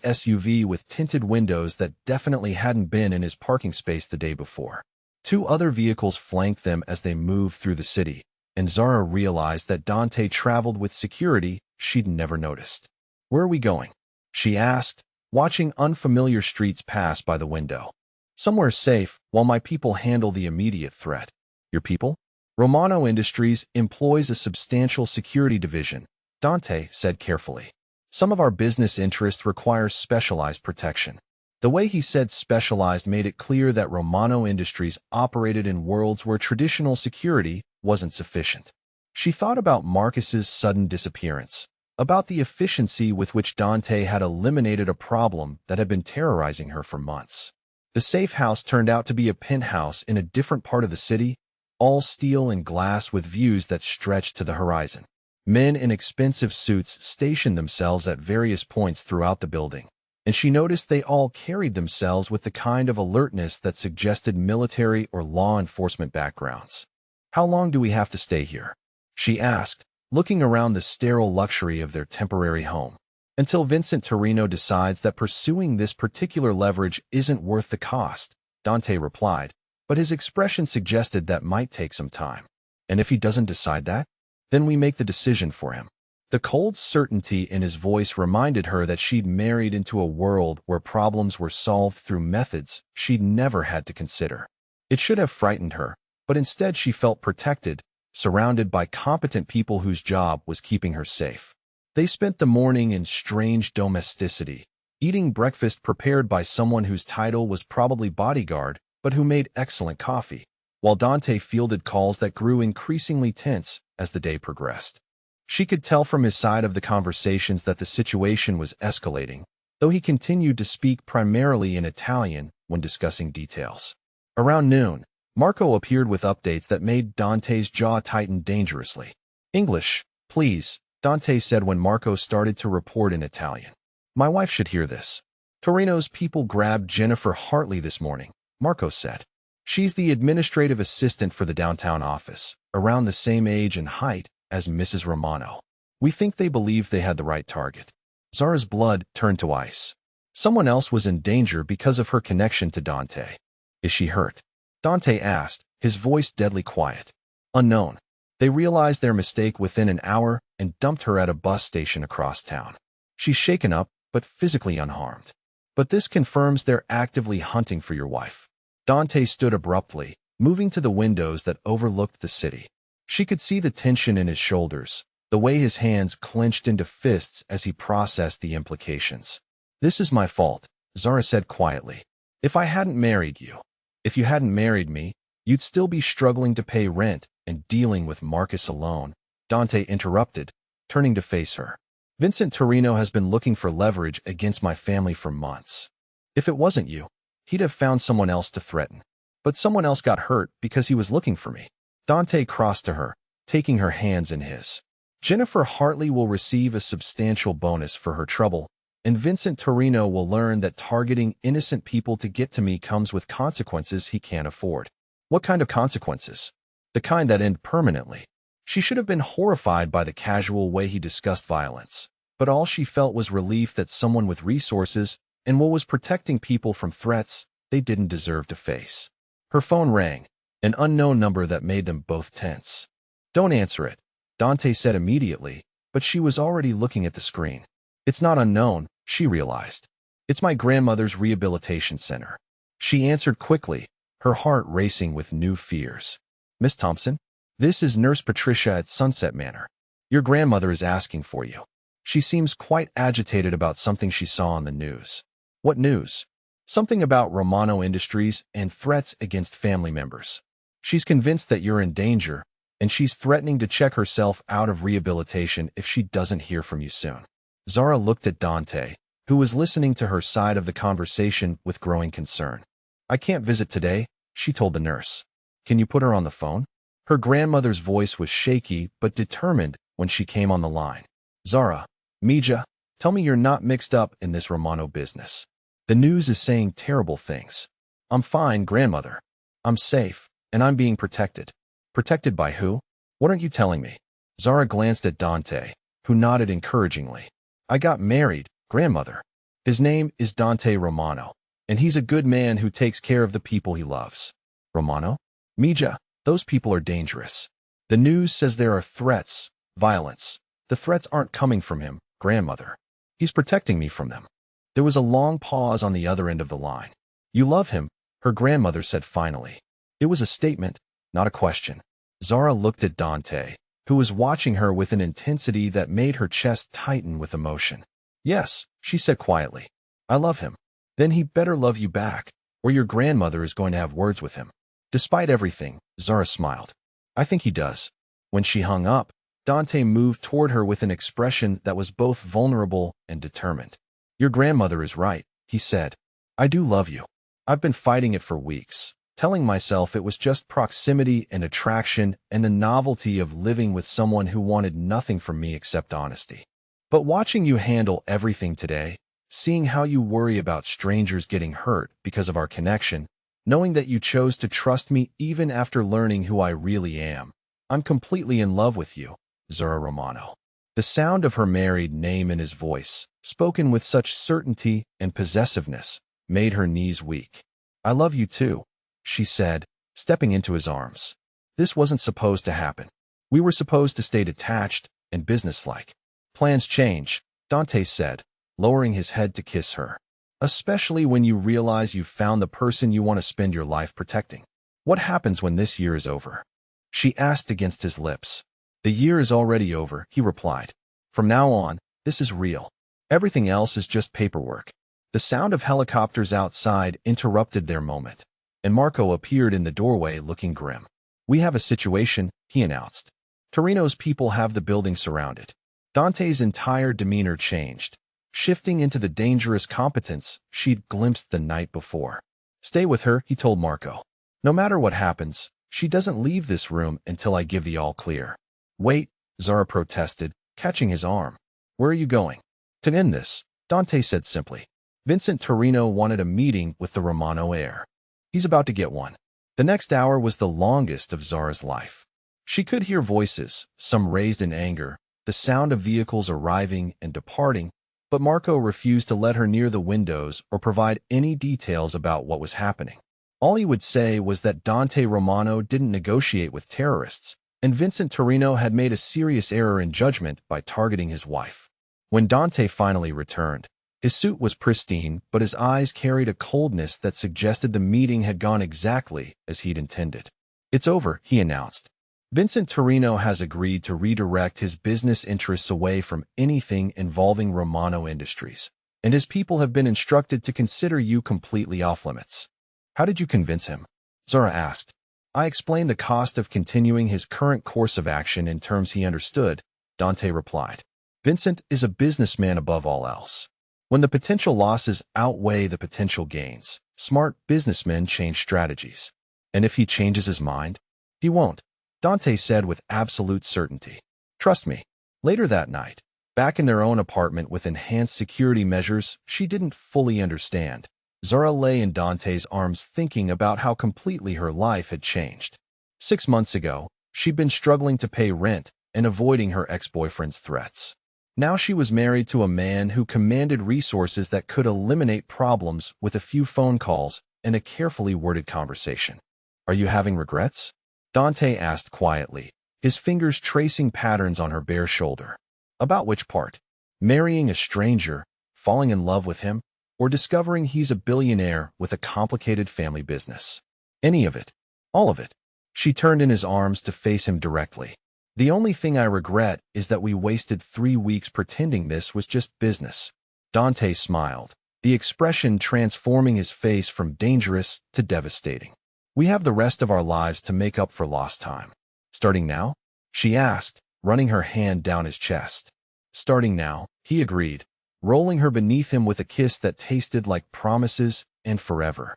SUV with tinted windows that definitely hadn't been in his parking space the day before. Two other vehicles flanked them as they moved through the city, and Zara realized that Dante traveled with security she'd never noticed. "Where are we going?" she asked, watching unfamiliar streets pass by the window. "Somewhere safe, while my people handle the immediate threat." "Your people?" "Romano Industries employs a substantial security division," Dante said carefully. "Some of our business interests require specialized protection." The way he said specialized made it clear that Romano Industries operated in worlds where traditional security wasn't sufficient. She thought about Marcus's sudden disappearance, about the efficiency with which Dante had eliminated a problem that had been terrorizing her for months. The safe house turned out to be a penthouse in a different part of the city, all steel and glass with views that stretched to the horizon. Men in expensive suits stationed themselves at various points throughout the building, and she noticed they all carried themselves with the kind of alertness that suggested military or law enforcement backgrounds. "How long do we have to stay here?" she asked, looking around the sterile luxury of their temporary home. "Until Vincent Torino decides that pursuing this particular leverage isn't worth the cost," Dante replied, but his expression suggested that might take some time. "And if he doesn't decide that? Then we make the decision for him." The cold certainty in his voice reminded her that she'd married into a world where problems were solved through methods she'd never had to consider. It should have frightened her, but instead she felt protected, surrounded by competent people whose job was keeping her safe. They spent the morning in strange domesticity, eating breakfast prepared by someone whose title was probably bodyguard, but who made excellent coffee, while Dante fielded calls that grew increasingly tense as the day progressed. She could tell from his side of the conversations that the situation was escalating, though he continued to speak primarily in Italian when discussing details. Around noon, Marco appeared with updates that made Dante's jaw tighten dangerously. "English, please," Dante said when Marco started to report in Italian. "My wife should hear this." "Torino's people grabbed Jennifer Hartley this morning," Marco said. "She's the administrative assistant for the downtown office, around the same age and height as Mrs. Romano. We think they believed they had the right target." Zara's blood turned to ice. Someone else was in danger because of her connection to Dante. "Is she hurt?" Dante asked, his voice deadly quiet. "Unknown. They realized their mistake within an hour and dumped her at a bus station across town. She's shaken up, but physically unharmed. But this confirms they're actively hunting for your wife." Dante stood abruptly, moving to the windows that overlooked the city. She could see the tension in his shoulders, the way his hands clenched into fists as he processed the implications. "This is my fault," Zara said quietly. "If I hadn't married you, if you hadn't married me, you'd still be struggling to pay rent and dealing with Marcus alone," Dante interrupted, turning to face her. "Vincent Torino has been looking for leverage against my family for months. If it wasn't you, he'd have found someone else to threaten. But someone else got hurt because he was looking for me." Dante crossed to her, taking her hands in his. "Jennifer Hartley will receive a substantial bonus for her trouble, and Vincent Torino will learn that targeting innocent people to get to me comes with consequences he can't afford." "What kind of consequences?" "The kind that end permanently." She should have been horrified by the casual way he discussed violence, but all she felt was relief that someone with resources and what was protecting people from threats they didn't deserve to face. Her phone rang, an unknown number that made them both tense. "Don't answer it," Dante said immediately, but she was already looking at the screen. "It's not unknown," she realized. "It's my grandmother's rehabilitation center." She answered quickly, her heart racing with new fears. Miss Thompson, this is Nurse Patricia at Sunset Manor. Your grandmother is asking for you. She seems quite agitated about something she saw on the news. What news? Something about Romano Industries and threats against family members. She's convinced that you're in danger, and she's threatening to check herself out of rehabilitation if she doesn't hear from you soon. Zara looked at Dante, who was listening to her side of the conversation with growing concern. I can't visit today, she told the nurse. Can you put her on the phone? Her grandmother's voice was shaky but determined when she came on the line. Zara, Mija, tell me you're not mixed up in this Romano business. The news is saying terrible things. I'm fine, grandmother. I'm safe, and I'm being protected. Protected by who? What aren't you telling me? Zara glanced at Dante, who nodded encouragingly. I got married, grandmother. His name is Dante Romano, and he's a good man who takes care of the people he loves. Romano? Mija, those people are dangerous. The news says there are threats, violence. The threats aren't coming from him, grandmother. He's protecting me from them. There was a long pause on the other end of the line. You love him, her grandmother said finally. It was a statement, not a question. Zara looked at Dante, who was watching her with an intensity that made her chest tighten with emotion. Yes, she said quietly. I love him. Then he better love you back, or your grandmother is going to have words with him. Despite everything, Zara smiled. I think he does. When she hung up, Dante moved toward her with an expression that was both vulnerable and determined. Your grandmother is right, he said. I do love you. I've been fighting it for weeks, telling myself it was just proximity and attraction and the novelty of living with someone who wanted nothing from me except honesty. But watching you handle everything today, seeing how you worry about strangers getting hurt because of our connection, knowing that you chose to trust me even after learning who I really am, I'm completely in love with you, Zara Romano. The sound of her married name in his voice, spoken with such certainty and possessiveness, made her knees weak. I love you too, she said, stepping into his arms. This wasn't supposed to happen. We were supposed to stay detached and businesslike. Plans change, Dante said, lowering his head to kiss her. Especially when you realize you've found the person you want to spend your life protecting. What happens when this year is over? She asked against his lips. The year is already over, he replied. From now on, this is real. Everything else is just paperwork. The sound of helicopters outside interrupted their moment, and Marco appeared in the doorway looking grim. We have a situation, he announced. Torino's people have the building surrounded. Dante's entire demeanor changed, shifting into the dangerous competence she'd glimpsed the night before. Stay with her, he told Marco. No matter what happens, she doesn't leave this room until I give the all clear. Wait, Zara protested, catching his arm. Where are you going? To end this, Dante said simply. Vincent Torino wanted a meeting with the Romano heir. He's about to get one. The next hour was the longest of Zara's life. She could hear voices, some raised in anger, the sound of vehicles arriving and departing, but Marco refused to let her near the windows or provide any details about what was happening. All he would say was that Dante Romano didn't negotiate with terrorists, and Vincent Torino had made a serious error in judgment by targeting his wife. When Dante finally returned, his suit was pristine, but his eyes carried a coldness that suggested the meeting had gone exactly as he'd intended. It's over, he announced. Vincent Torino has agreed to redirect his business interests away from anything involving Romano Industries, and his people have been instructed to consider you completely off-limits. How did you convince him? Zara asked. I explained the cost of continuing his current course of action in terms he understood, Dante replied. Vincent is a businessman above all else. When the potential losses outweigh the potential gains, smart businessmen change strategies. And if he changes his mind, he won't, Dante said with absolute certainty. Trust me. Later that night, back in their own apartment with enhanced security measures she didn't fully understand, Zara lay in Dante's arms thinking about how completely her life had changed. 6 months ago, she'd been struggling to pay rent and avoiding her ex-boyfriend's threats. Now she was married to a man who commanded resources that could eliminate problems with a few phone calls and a carefully worded conversation. Are you having regrets? Dante asked quietly, his fingers tracing patterns on her bare shoulder. About which part? Marrying a stranger, falling in love with him, or discovering he's a billionaire with a complicated family business? Any of it. All of it. She turned in his arms to face him directly. The only thing I regret is that we wasted 3 weeks pretending this was just business. Dante smiled, the expression transforming his face from dangerous to devastating. We have the rest of our lives to make up for lost time. Starting now? She asked, running her hand down his chest. Starting now, he agreed, rolling her beneath him with a kiss that tasted like promises and forever.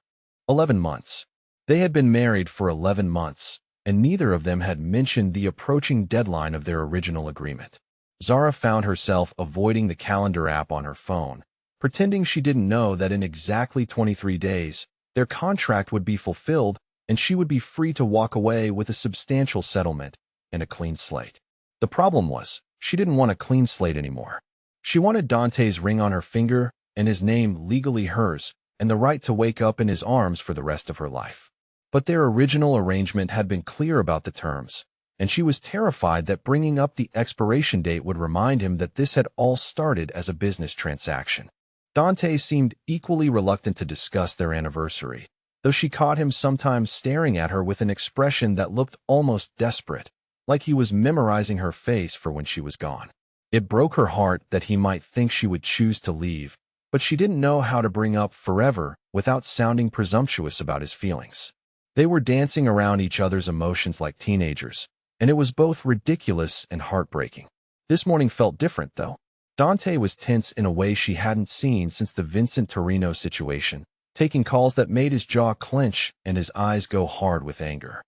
11 months. They had been married for 11 months, and neither of them had mentioned the approaching deadline of their original agreement. Zara found herself avoiding the calendar app on her phone, pretending she didn't know that in exactly 23 days, their contract would be fulfilled and she would be free to walk away with a substantial settlement and a clean slate. The problem was, she didn't want a clean slate anymore. She wanted Dante's ring on her finger and his name legally hers, and the right to wake up in his arms for the rest of her life. But their original arrangement had been clear about the terms, and she was terrified that bringing up the expiration date would remind him that this had all started as a business transaction. Dante seemed equally reluctant to discuss their anniversary, though she caught him sometimes staring at her with an expression that looked almost desperate, like he was memorizing her face for when she was gone. It broke her heart that he might think she would choose to leave, but she didn't know how to bring up forever without sounding presumptuous about his feelings. They were dancing around each other's emotions like teenagers, and it was both ridiculous and heartbreaking. This morning felt different, though. Dante was tense in a way she hadn't seen since the Vincent Torino situation, taking calls that made his jaw clench and his eyes go hard with anger.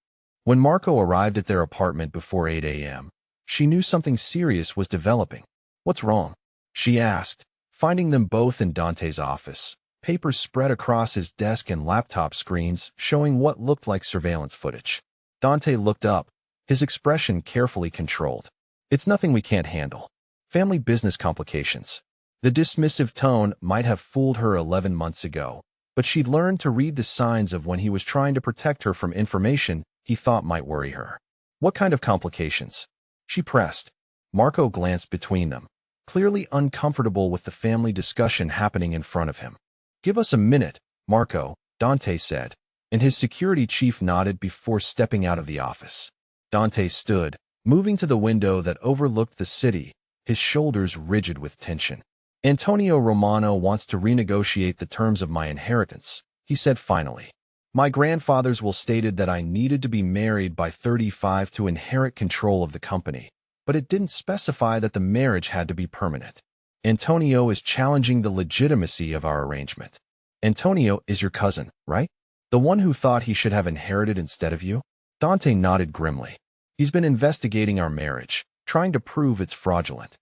When Marco arrived at their apartment before 8 a.m., she knew something serious was developing. "What's wrong?" she asked, finding them both in Dante's office, papers spread across his desk and laptop screens showing what looked like surveillance footage. Dante looked up, his expression carefully controlled. "It's nothing we can't handle. Family business complications." The dismissive tone might have fooled her 11 months ago, but she'd learned to read the signs of when he was trying to protect her from information he thought might worry her. "What kind of complications?" she pressed. Marco glanced between them, clearly uncomfortable with the family discussion happening in front of him. "Give us a minute, Marco," Dante said, and his security chief nodded before stepping out of the office. Dante stood, moving to the window that overlooked the city, his shoulders rigid with tension. "Antonio Romano wants to renegotiate the terms of my inheritance," he said finally. "My grandfather's will stated that I needed to be married by 35 to inherit control of the company, but it didn't specify that the marriage had to be permanent. Antonio is challenging the legitimacy of our arrangement." "Antonio is your cousin, right? The one who thought he should have inherited instead of you?" Dante nodded grimly. "He's been investigating our marriage, trying to prove it's fraudulent.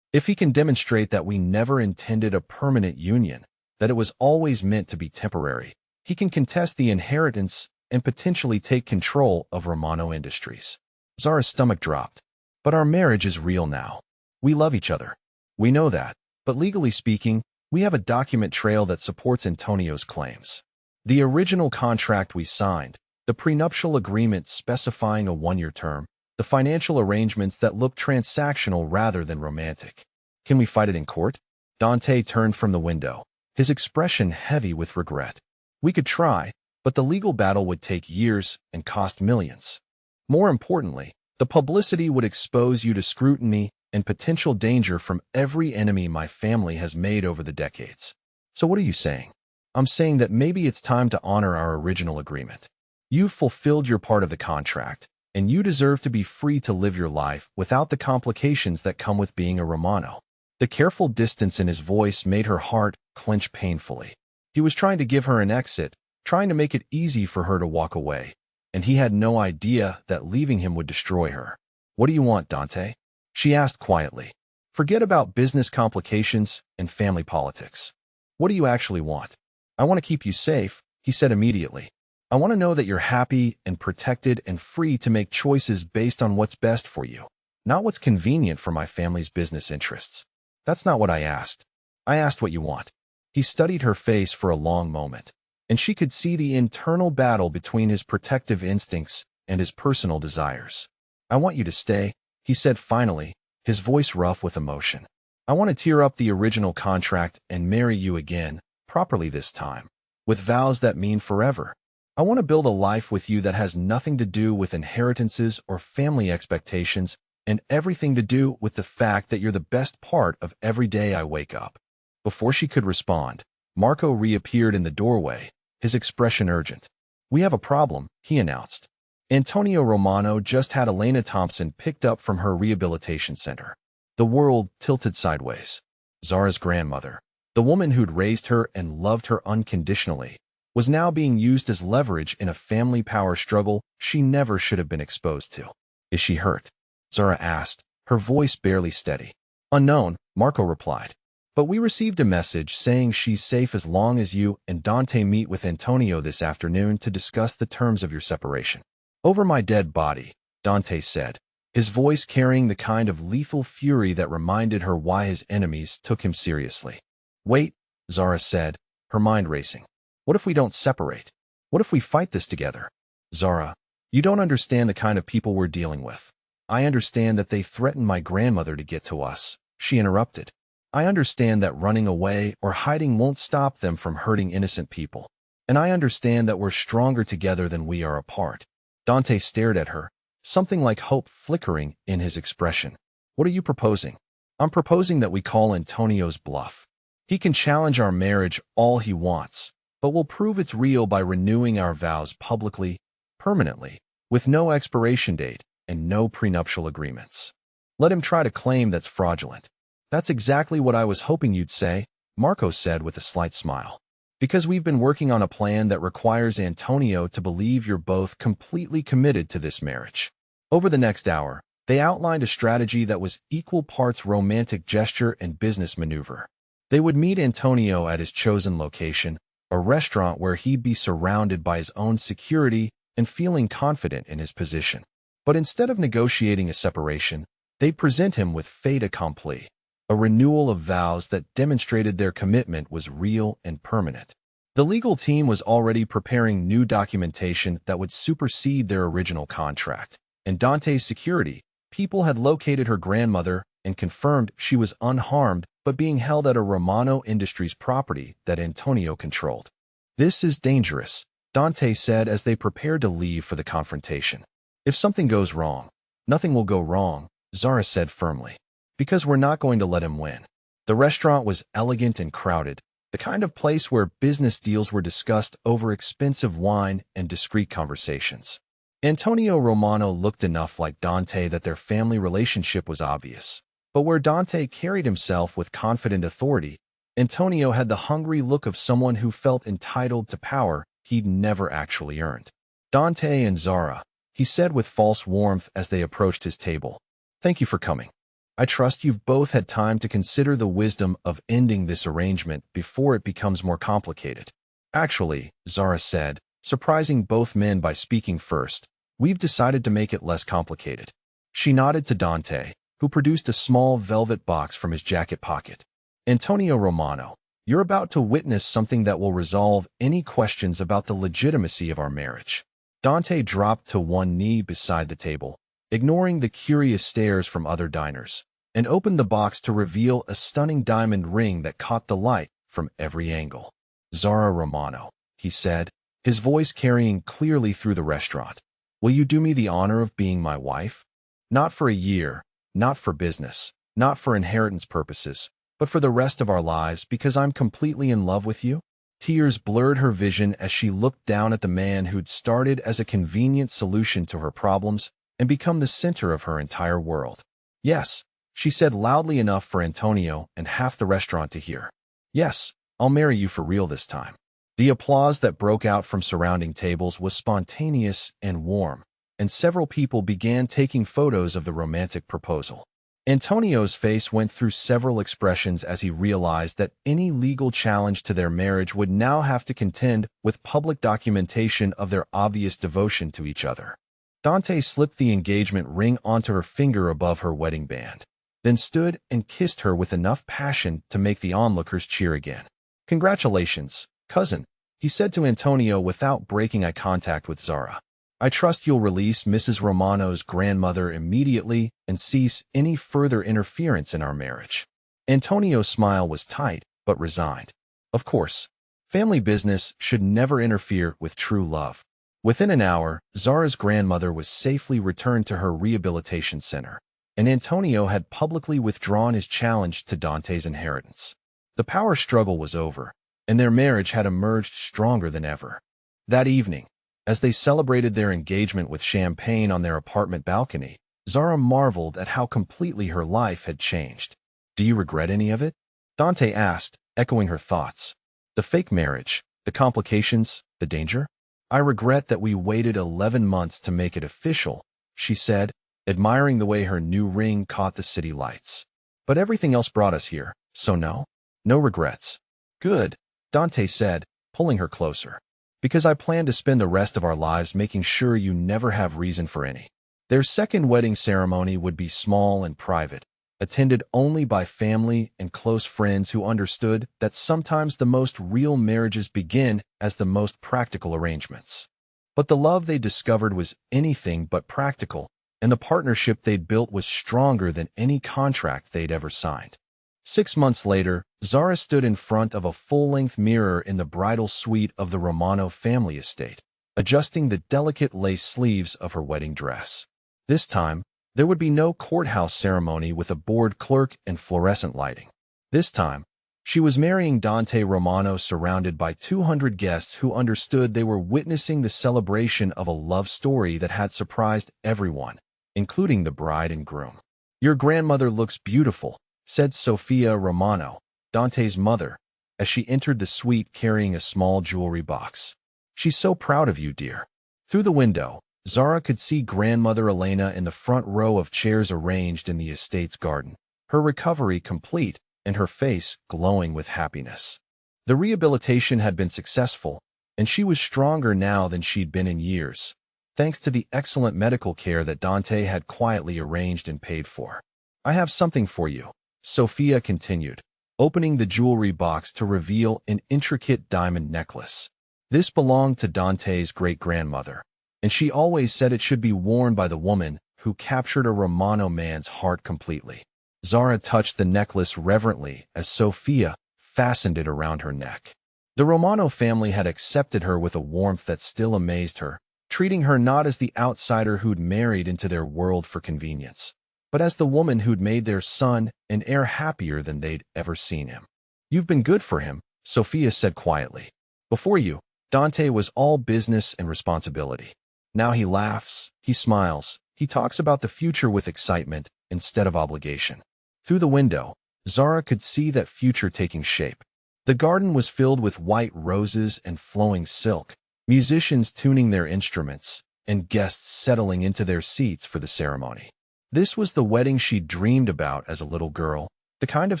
If he can demonstrate that we never intended a permanent union, that it was always meant to be temporary, he can contest the inheritance and potentially take control of Romano Industries." Zara's stomach dropped. "But our marriage is real now. We love each other. We know that, but legally speaking, we have a document trail that supports Antonio's claims. The original contract we signed, the prenuptial agreement specifying a 1-year term, the financial arrangements that look transactional rather than romantic. Can we fight it in court?" Dante turned from the window, his expression heavy with regret. "We could try, but the legal battle would take years and cost millions. More importantly, the publicity would expose you to scrutiny and potential danger from every enemy my family has made over the decades. So what are you saying?" "I'm saying that maybe it's time to honor our original agreement. You've fulfilled your part of the contract, and you deserve to be free to live your life without the complications that come with being a Romano." The careful distance in his voice made her heart clench painfully. He was trying to give her an exit, trying to make it easy for her to walk away, and he had no idea that leaving him would destroy her. "What do you want, Dante?" she asked quietly. "Forget about business complications and family politics. What do you actually want?" "I want to keep you safe," he said immediately. "I want to know that you're happy and protected and free to make choices based on what's best for you, not what's convenient for my family's business interests." "That's not what I asked. I asked what you want." He studied her face for a long moment, and she could see the internal battle between his protective instincts and his personal desires. "I want you to stay," he said finally, his voice rough with emotion. "I want to tear up the original contract and marry you again, properly this time, with vows that mean forever. I want to build a life with you that has nothing to do with inheritances or family expectations, and everything to do with the fact that you're the best part of every day I wake up." Before she could respond, Marco reappeared in the doorway, his expression urgent. "We have a problem," he announced. Antonio Romano just had Elena Thompson picked up from her rehabilitation center. The world tilted sideways. Zara's grandmother, the woman who'd raised her and loved her unconditionally, was now being used as leverage in a family power struggle she never should have been exposed to. "Is she hurt?" Zara asked, her voice barely steady. "Unknown," Marco replied. "But we received a message saying she's safe as long as you and Dante meet with Antonio this afternoon to discuss the terms of your separation." "Over my dead body," Dante said, his voice carrying the kind of lethal fury that reminded her why his enemies took him seriously. "Wait," Zara said, her mind racing. "What if we don't separate? What if we fight this together?" "Zara, you don't understand the kind of people we're dealing with. I understand that they threatened my grandmother to get to us," she interrupted. "I understand that running away or hiding won't stop them from hurting innocent people. And I understand that we're stronger together than we are apart." Dante stared at her, something like hope flickering in his expression. "What are you proposing?" "I'm proposing that we call Antonio's bluff. He can challenge our marriage all he wants, but we'll prove it's real by renewing our vows publicly, permanently, with no expiration date and no prenuptial agreements. Let him try to claim that's fraudulent." "That's exactly what I was hoping you'd say," Marco said with a slight smile. "Because we've been working on a plan that requires Antonio to believe you're both completely committed to this marriage." Over the next hour, they outlined a strategy that was equal parts romantic gesture and business maneuver. They would meet Antonio at his chosen location, a restaurant where he'd be surrounded by his own security and feeling confident in his position. But instead of negotiating a separation, they'd present him with fait accompli, a renewal of vows that demonstrated their commitment was real and permanent. The legal team was already preparing new documentation that would supersede their original contract, and Dante's security people had located her grandmother and confirmed she was unharmed but being held at a Romano Industries property that Antonio controlled. "This is dangerous," Dante said as they prepared to leave for the confrontation. "If something goes wrong, nothing will go wrong," Zara said firmly. "Because we're not going to let him win." The restaurant was elegant and crowded, the kind of place where business deals were discussed over expensive wine and discreet conversations. Antonio Romano looked enough like Dante that their family relationship was obvious. But where Dante carried himself with confident authority, Antonio had the hungry look of someone who felt entitled to power he'd never actually earned. "Dante and Zara," he said with false warmth as they approached his table. "Thank you for coming. I trust you've both had time to consider the wisdom of ending this arrangement before it becomes more complicated." "Actually," Zara said, surprising both men by speaking first, "we've decided to make it less complicated." She nodded to Dante, who produced a small velvet box from his jacket pocket. "Antonio Romano, you're about to witness something that will resolve any questions about the legitimacy of our marriage." Dante dropped to one knee beside the table, ignoring the curious stares from other diners, and opened the box to reveal a stunning diamond ring that caught the light from every angle. "Zara Romano," he said, his voice carrying clearly through the restaurant. "Will you do me the honor of being my wife? Not for a year, not for business, not for inheritance purposes, but for the rest of our lives because I'm completely in love with you?" Tears blurred her vision as she looked down at the man who'd started as a convenient solution to her problems and become the center of her entire world. "Yes," she said loudly enough for Antonio and half the restaurant to hear. "Yes, I'll marry you for real this time." The applause that broke out from surrounding tables was spontaneous and warm, and several people began taking photos of the romantic proposal. Antonio's face went through several expressions as he realized that any legal challenge to their marriage would now have to contend with public documentation of their obvious devotion to each other. Dante slipped the engagement ring onto her finger above her wedding band, then stood and kissed her with enough passion to make the onlookers cheer again. "Congratulations, cousin," he said to Antonio without breaking eye contact with Zara. "I trust you'll release Mrs. Romano's grandmother immediately and cease any further interference in our marriage." Antonio's smile was tight but resigned. "Of course, Family business should never interfere with true love. Within an hour, Zara's grandmother was safely returned to her rehabilitation center, and Antonio had publicly withdrawn his challenge to Dante's inheritance. The power struggle was over, and their marriage had emerged stronger than ever. That evening, as they celebrated their engagement with champagne on their apartment balcony, Zara marveled at how completely her life had changed. "Do you regret any of it?" Dante asked, echoing her thoughts. "The fake marriage, the complications, the danger? I regret that we waited 11 months to make it official," she said, admiring the way her new ring caught the city lights. "But everything else brought us here, so no regrets." "Good," Dante said, pulling her closer. "Because I plan to spend the rest of our lives making sure you never have reason for any." Their second wedding ceremony would be small and private, attended only by family and close friends who understood that sometimes the most real marriages begin as the most practical arrangements. But the love they discovered was anything but practical, and the partnership they'd built was stronger than any contract they'd ever signed. 6 months later, Zara stood in front of a full-length mirror in the bridal suite of the Romano family estate, adjusting the delicate lace sleeves of her wedding dress. This time, there would be no courthouse ceremony with a bored clerk and fluorescent lighting. This time, she was marrying Dante Romano surrounded by 200 guests who understood they were witnessing the celebration of a love story that had surprised everyone, including the bride and groom. "Your grandmother looks beautiful," said Sofia Romano, Dante's mother, as she entered the suite carrying a small jewelry box. "She's so proud of you, dear." Through the window, Zara could see grandmother Elena in the front row of chairs arranged in the estate's garden, her recovery complete and her face glowing with happiness. The rehabilitation had been successful, and she was stronger now than she'd been in years, thanks to the excellent medical care that Dante had quietly arranged and paid for. "I have something for you," Sophia continued, opening the jewelry box to reveal an intricate diamond necklace. This belonged to Dante's great-grandmother, and she always said it should be worn by the woman who captured a Romano man's heart completely. Zara touched the necklace reverently as Sophia fastened it around her neck. The Romano family had accepted her with a warmth that still amazed her, treating her not as the outsider who'd married into their world for convenience, but as the woman who'd made their son and heir happier than they'd ever seen him. "You've been good for him," Sophia said quietly. "Before you, Dante was all business and responsibility. Now he laughs, he smiles, he talks about the future with excitement instead of obligation." Through the window, Zara could see that future taking shape. The garden was filled with white roses and flowing silk, musicians tuning their instruments, and guests settling into their seats for the ceremony. This was the wedding she dreamed about as a little girl, the kind of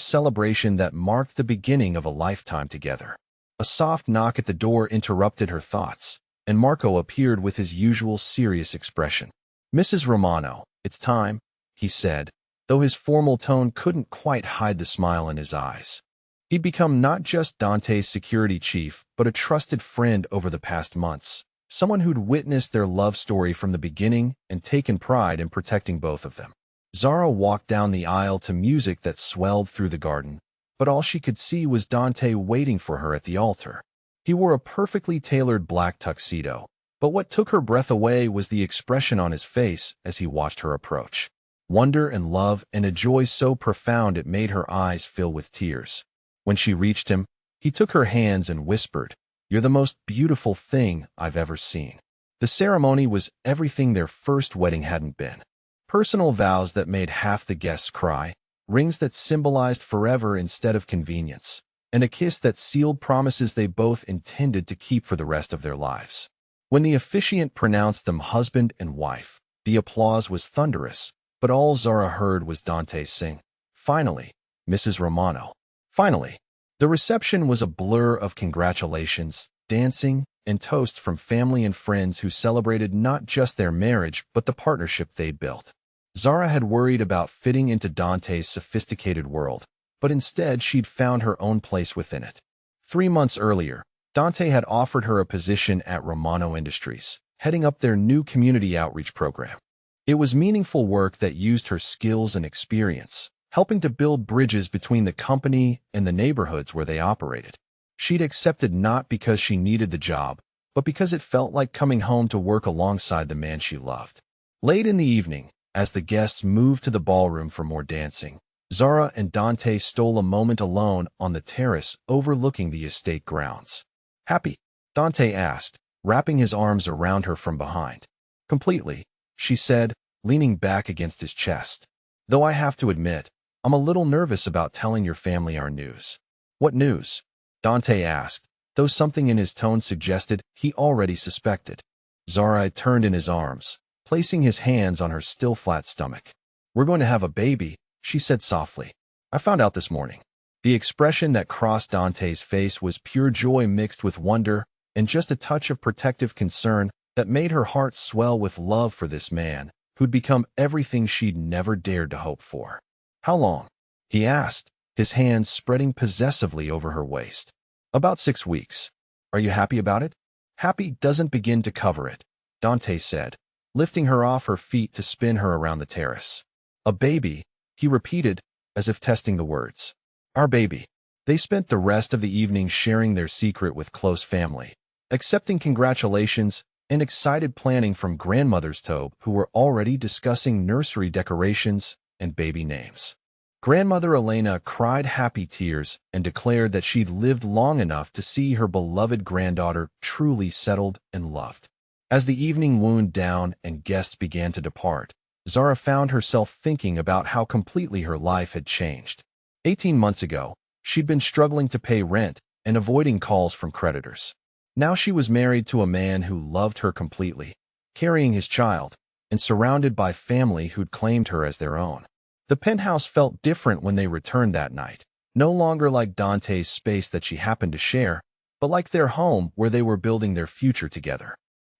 celebration that marked the beginning of a lifetime together. A soft knock at the door interrupted her thoughts, and Marco appeared with his usual serious expression. "Mrs. Romano, it's time," he said, though his formal tone couldn't quite hide the smile in his eyes. He'd become not just Dante's security chief, but a trusted friend over the past months, someone who'd witnessed their love story from the beginning and taken pride in protecting both of them. Zara walked down the aisle to music that swelled through the garden, but all she could see was Dante waiting for her at the altar. He wore a perfectly tailored black tuxedo, but what took her breath away was the expression on his face as he watched her approach. Wonder and love and a joy so profound it made her eyes fill with tears. When she reached him, he took her hands and whispered, "You're the most beautiful thing I've ever seen." The ceremony was everything their first wedding hadn't been. Personal vows that made half the guests cry, rings that symbolized forever instead of convenience, and a kiss that sealed promises they both intended to keep for the rest of their lives. When the officiant pronounced them husband and wife, the applause was thunderous, but all Zara heard was Dante sing, "Finally, Mrs. Romano." Finally. The reception was a blur of congratulations, dancing, and toasts from family and friends who celebrated not just their marriage but the partnership they'd built. Zara had worried about fitting into Dante's sophisticated world, but instead she'd found her own place within it. 3 months earlier, Dante had offered her a position at Romano Industries, heading up their new community outreach program. It was meaningful work that used her skills and experience, helping to build bridges between the company and the neighborhoods where they operated. She'd accepted not because she needed the job, but because it felt like coming home to work alongside the man she loved. Late in the evening, as the guests moved to the ballroom for more dancing, Zara and Dante stole a moment alone on the terrace overlooking the estate grounds. "Happy?" Dante asked, wrapping his arms around her from behind. "Completely," she said, leaning back against his chest. "Though I have to admit, I'm a little nervous about telling your family our news." "What news?" Dante asked, though something in his tone suggested he already suspected. Zara turned in his arms, placing his hands on her still flat stomach. "We're going to have a baby," she said softly. "I found out this morning." The expression that crossed Dante's face was pure joy mixed with wonder and just a touch of protective concern that made her heart swell with love for this man, who'd become everything she'd never dared to hope for. "How long?" he asked, his hands spreading possessively over her waist. "About 6 weeks. Are you happy about it?" "Happy doesn't begin to cover it," Dante said, lifting her off her feet to spin her around the terrace. "A baby," he repeated, as if testing the words. "Our baby." They spent the rest of the evening sharing their secret with close family, accepting congratulations and excited planning from grandmothers Tobe, who were already discussing nursery decorations and baby names. Grandmother Elena cried happy tears and declared that she'd lived long enough to see her beloved granddaughter truly settled and loved. As the evening wound down and guests began to depart, Zara found herself thinking about how completely her life had changed. 18 months ago, she'd been struggling to pay rent and avoiding calls from creditors. Now she was married to a man who loved her completely, carrying his child, and surrounded by family who'd claimed her as their own. The penthouse felt different when they returned that night, no longer like Dante's space that she happened to share, but like their home where they were building their future together.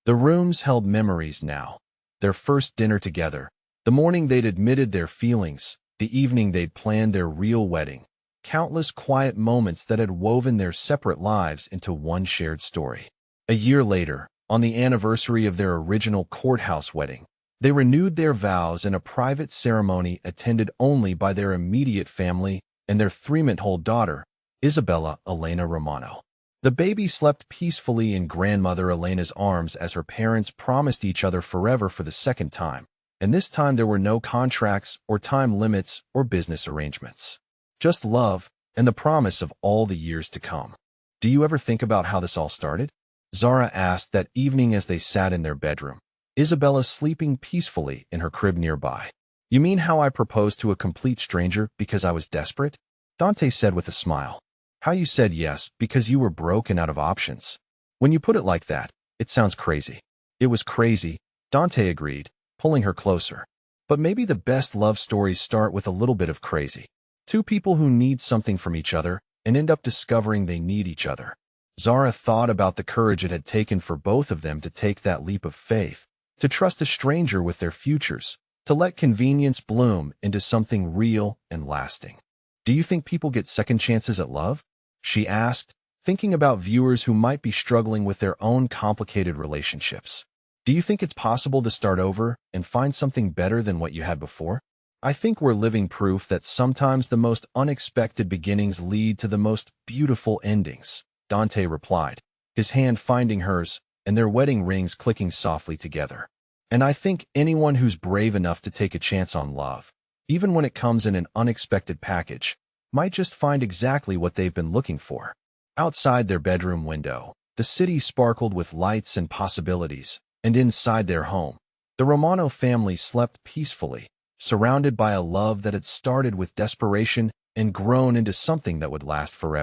The rooms held memories now. Their first dinner together, the morning they'd admitted their feelings, the evening they'd planned their real wedding, countless quiet moments that had woven their separate lives into one shared story. A year later, on the anniversary of their original courthouse wedding, they renewed their vows in a private ceremony attended only by their immediate family and their 3-month-old daughter, Isabella Elena Romano. The baby slept peacefully in grandmother Elena's arms as her parents promised each other forever for the second time, and this time there were no contracts or time limits or business arrangements. Just love and the promise of all the years to come. "Do you ever think about how this all started?" Zara asked that evening as they sat in their bedroom, Isabella sleeping peacefully in her crib nearby. "You mean how I proposed to a complete stranger because I was desperate?" Dante said with a smile. "How you said yes because you were broke and out of options. When you put it like that, it sounds crazy." "It was crazy," Dante agreed, pulling her closer. "But maybe the best love stories start with a little bit of crazy. Two people who need something from each other and end up discovering they need each other." Zara thought about the courage it had taken for both of them to take that leap of faith, to trust a stranger with their futures, to let convenience bloom into something real and lasting. "Do you think people get second chances at love?" she asked, thinking about viewers who might be struggling with their own complicated relationships. "Do you think it's possible to start over and find something better than what you had before?" "I think we're living proof that sometimes the most unexpected beginnings lead to the most beautiful endings," Dante replied, his hand finding hers and their wedding rings clicking softly together. "And I think anyone who's brave enough to take a chance on love, even when it comes in an unexpected package, might just find exactly what they've been looking for." Outside their bedroom window, the city sparkled with lights and possibilities, and inside their home, the Romano family slept peacefully, surrounded by a love that had started with desperation and grown into something that would last forever.